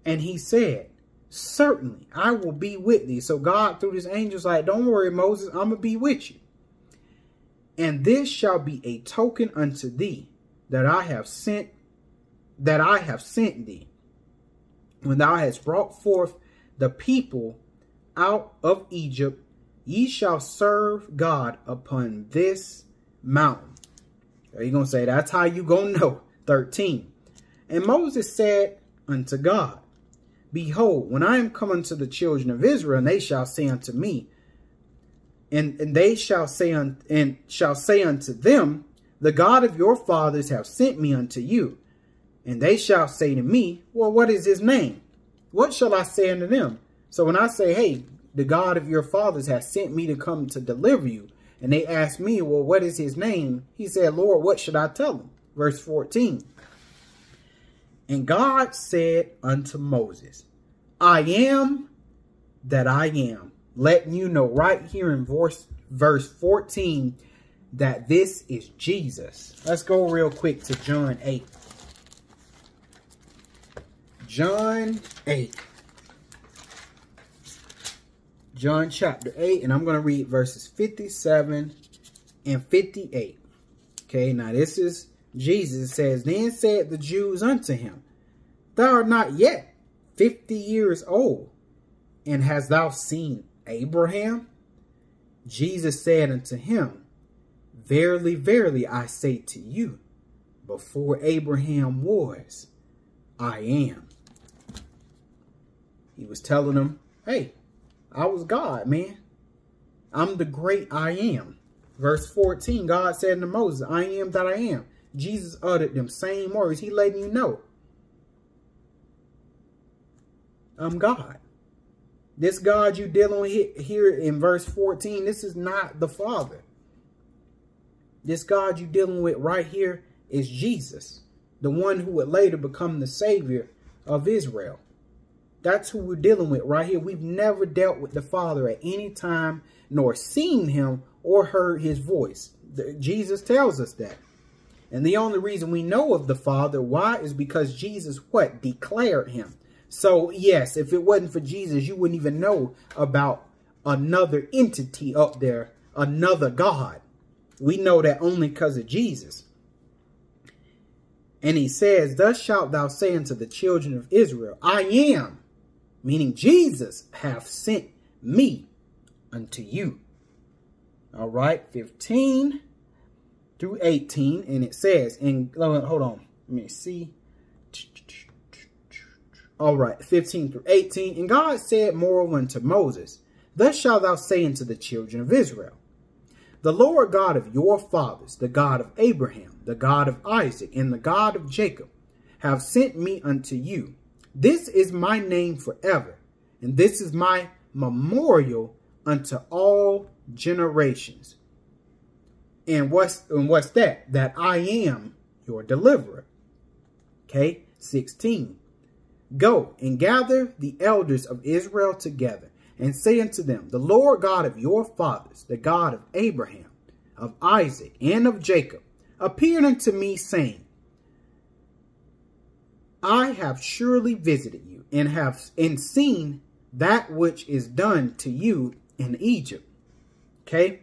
And he said, Certainly I will be with thee. So God, through his angels, like, don't worry, Moses, I'm going to be with you. And this shall be a token unto thee that I have sent thee. When thou hast brought forth the people out of Egypt, ye shall serve God upon this mountain. Are you going to say, that's how you going to know? 13. And Moses said unto God, Behold, when I am come unto the children of Israel, and they shall say unto me, and they shall say unto them, The God of your fathers have sent me unto you. And they shall say to me, Well, what is his name? What shall I say unto them? So when I say, hey, the God of your fathers has sent me to come to deliver you, and they ask me, well, what is his name? He said, Lord, what should I tell them? Verse 14. And God said unto Moses, I am that I am. Letting you know right here in verse 14 that this is Jesus. Let's go real quick to John 8. John 8. John chapter 8, and I'm going to read verses 57 and 58. Okay, now this is Jesus. It says, Then said the Jews unto him, Thou art not yet 50 years old, and hast thou seen Abraham? Jesus said unto him, Verily, verily, I say to you, before Abraham was, I am. He was telling them, hey, I was God, man. I'm the great I am. Verse 14, God said unto Moses, I am that I am. Jesus uttered them same words. He letting you know, I'm God. This God you dealing with here in verse 14, this is not the Father. This God you dealing with right here is Jesus, the one who would later become the Savior of Israel. That's who we're dealing with right here. We've never dealt with the Father at any time, nor seen him or heard his voice. Jesus tells us that. And the only reason we know of the Father, why, is because Jesus, what? Declared him. So, yes, if it wasn't for Jesus, you wouldn't even know about another entity up there, another God. We know that only because of Jesus. And he says, Thus shalt thou say unto the children of Israel, I am, meaning Jesus, hath sent me unto you. All right, 15 through 18. And it says, and hold on, let me see. All right, 15 through 18. And God said moreover unto Moses, Thus shalt thou say unto the children of Israel, the Lord God of your fathers, the God of Abraham, the God of Isaac, and the God of Jacob, have sent me unto you. This is my name forever, and this is my memorial unto all generations. And what's that? That I am your deliverer. Okay, 16. Go and gather the elders of Israel together, and say unto them, the Lord God of your fathers, the God of Abraham, of Isaac, and of Jacob, appeared unto me, saying, I have surely visited you, and seen that which is done to you in Egypt. Okay,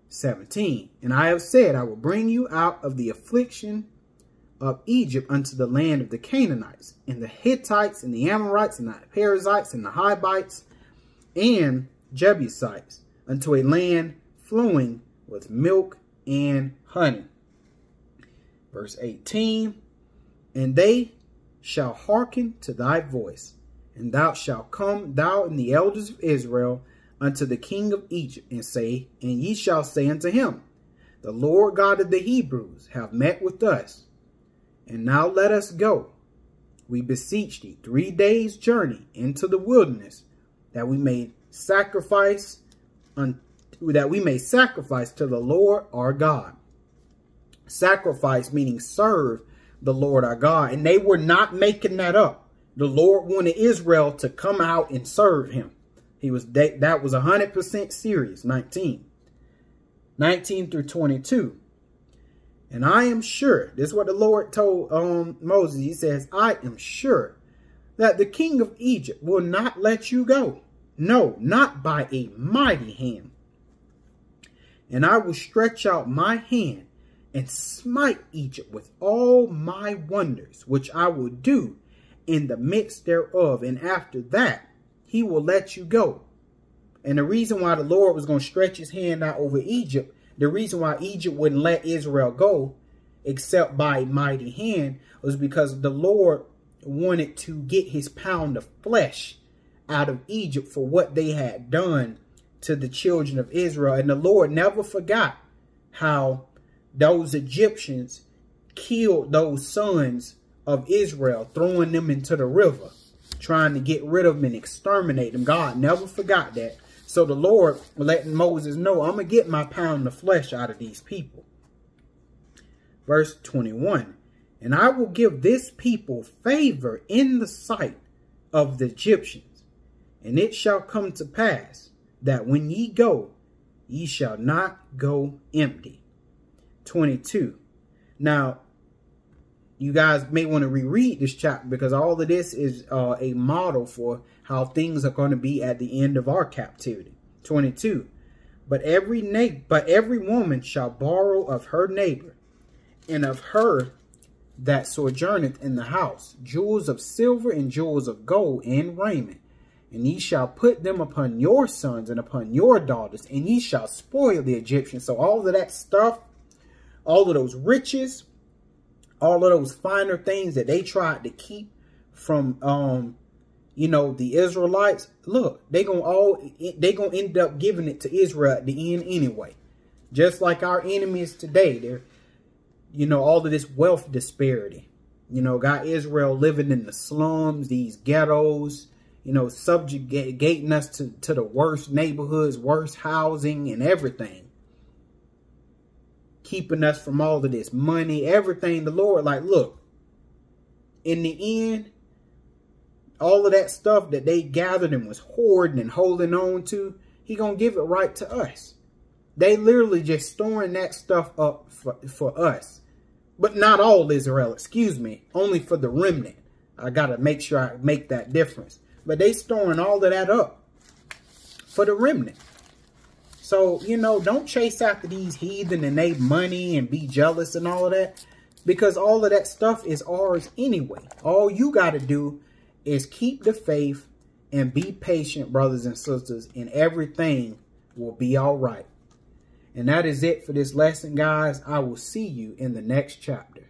17. And I have said, I will bring you out of the affliction of Egypt unto the land of the Canaanites, and the Hittites, and the Amorites, and the Perizzites, and the Hivites, and Jebusites, unto a land flowing with milk and honey. Verse 18. And they shall hearken to thy voice, and thou shalt come, thou and the elders of Israel, unto the king of Egypt, and ye shall say unto him, the Lord God of the Hebrews have met with us, and now let us go, we beseech thee, 3 days' journey into the wilderness, that we may sacrifice to the Lord our God. Sacrifice meaning serve the Lord our God. And they were not making that up. The Lord wanted Israel to come out and serve him. That was 100% serious. 19 through 22. And I am sure, this is what the Lord told Moses. He says, I am sure that the king of Egypt will not let you go. No, not by a mighty hand. And I will stretch out my hand and smite Egypt with all my wonders, which I will do in the midst thereof. And after that, he will let you go. And the reason why the Lord was going to stretch his hand out over Egypt, the reason why Egypt wouldn't let Israel go except by a mighty hand, was because the Lord wanted to get his pound of flesh out of Egypt for what they had done to the children of Israel. And the Lord never forgot how those Egyptians killed those sons of Israel, throwing them into the river, trying to get rid of them and exterminate them. God never forgot that. So the Lord letting Moses know, I'm going to get my pound of flesh out of these people. Verse 21. And I will give this people favor in the sight of the Egyptians. And it shall come to pass that when ye go, ye shall not go empty. 22. Now, you guys may want to reread this chapter, because all of this is a model for how things are going to be at the end of our captivity. 22. But every woman shall borrow of her neighbor, and of her that sojourneth in the house, jewels of silver and jewels of gold and raiment. And ye shall put them upon your sons and upon your daughters, and ye shall spoil the Egyptians. So all of that stuff, all of those riches, all of those finer things that they tried to keep from, the Israelites, look, they're gonna end up giving it to Israel at the end anyway. Just like our enemies today, they're, all of this wealth disparity, got Israel living in the slums, these ghettos, subjugating us to the worst neighborhoods, worst housing and everything. Keeping us from all of this money, everything. The Lord, look, in the end, all of that stuff that they gathered and was hoarding and holding on to, he gonna give it right to us. They literally just storing that stuff up for us. But not all Israel, excuse me, only for the remnant. I gotta make sure I make that difference. But they storing all of that up for the remnant. So, don't chase after these heathen and they money and be jealous and all of that. Because all of that stuff is ours anyway. All you got to do is keep the faith and be patient, brothers and sisters. And everything will be all right. And that is it for this lesson, guys. I will see you in the next chapter.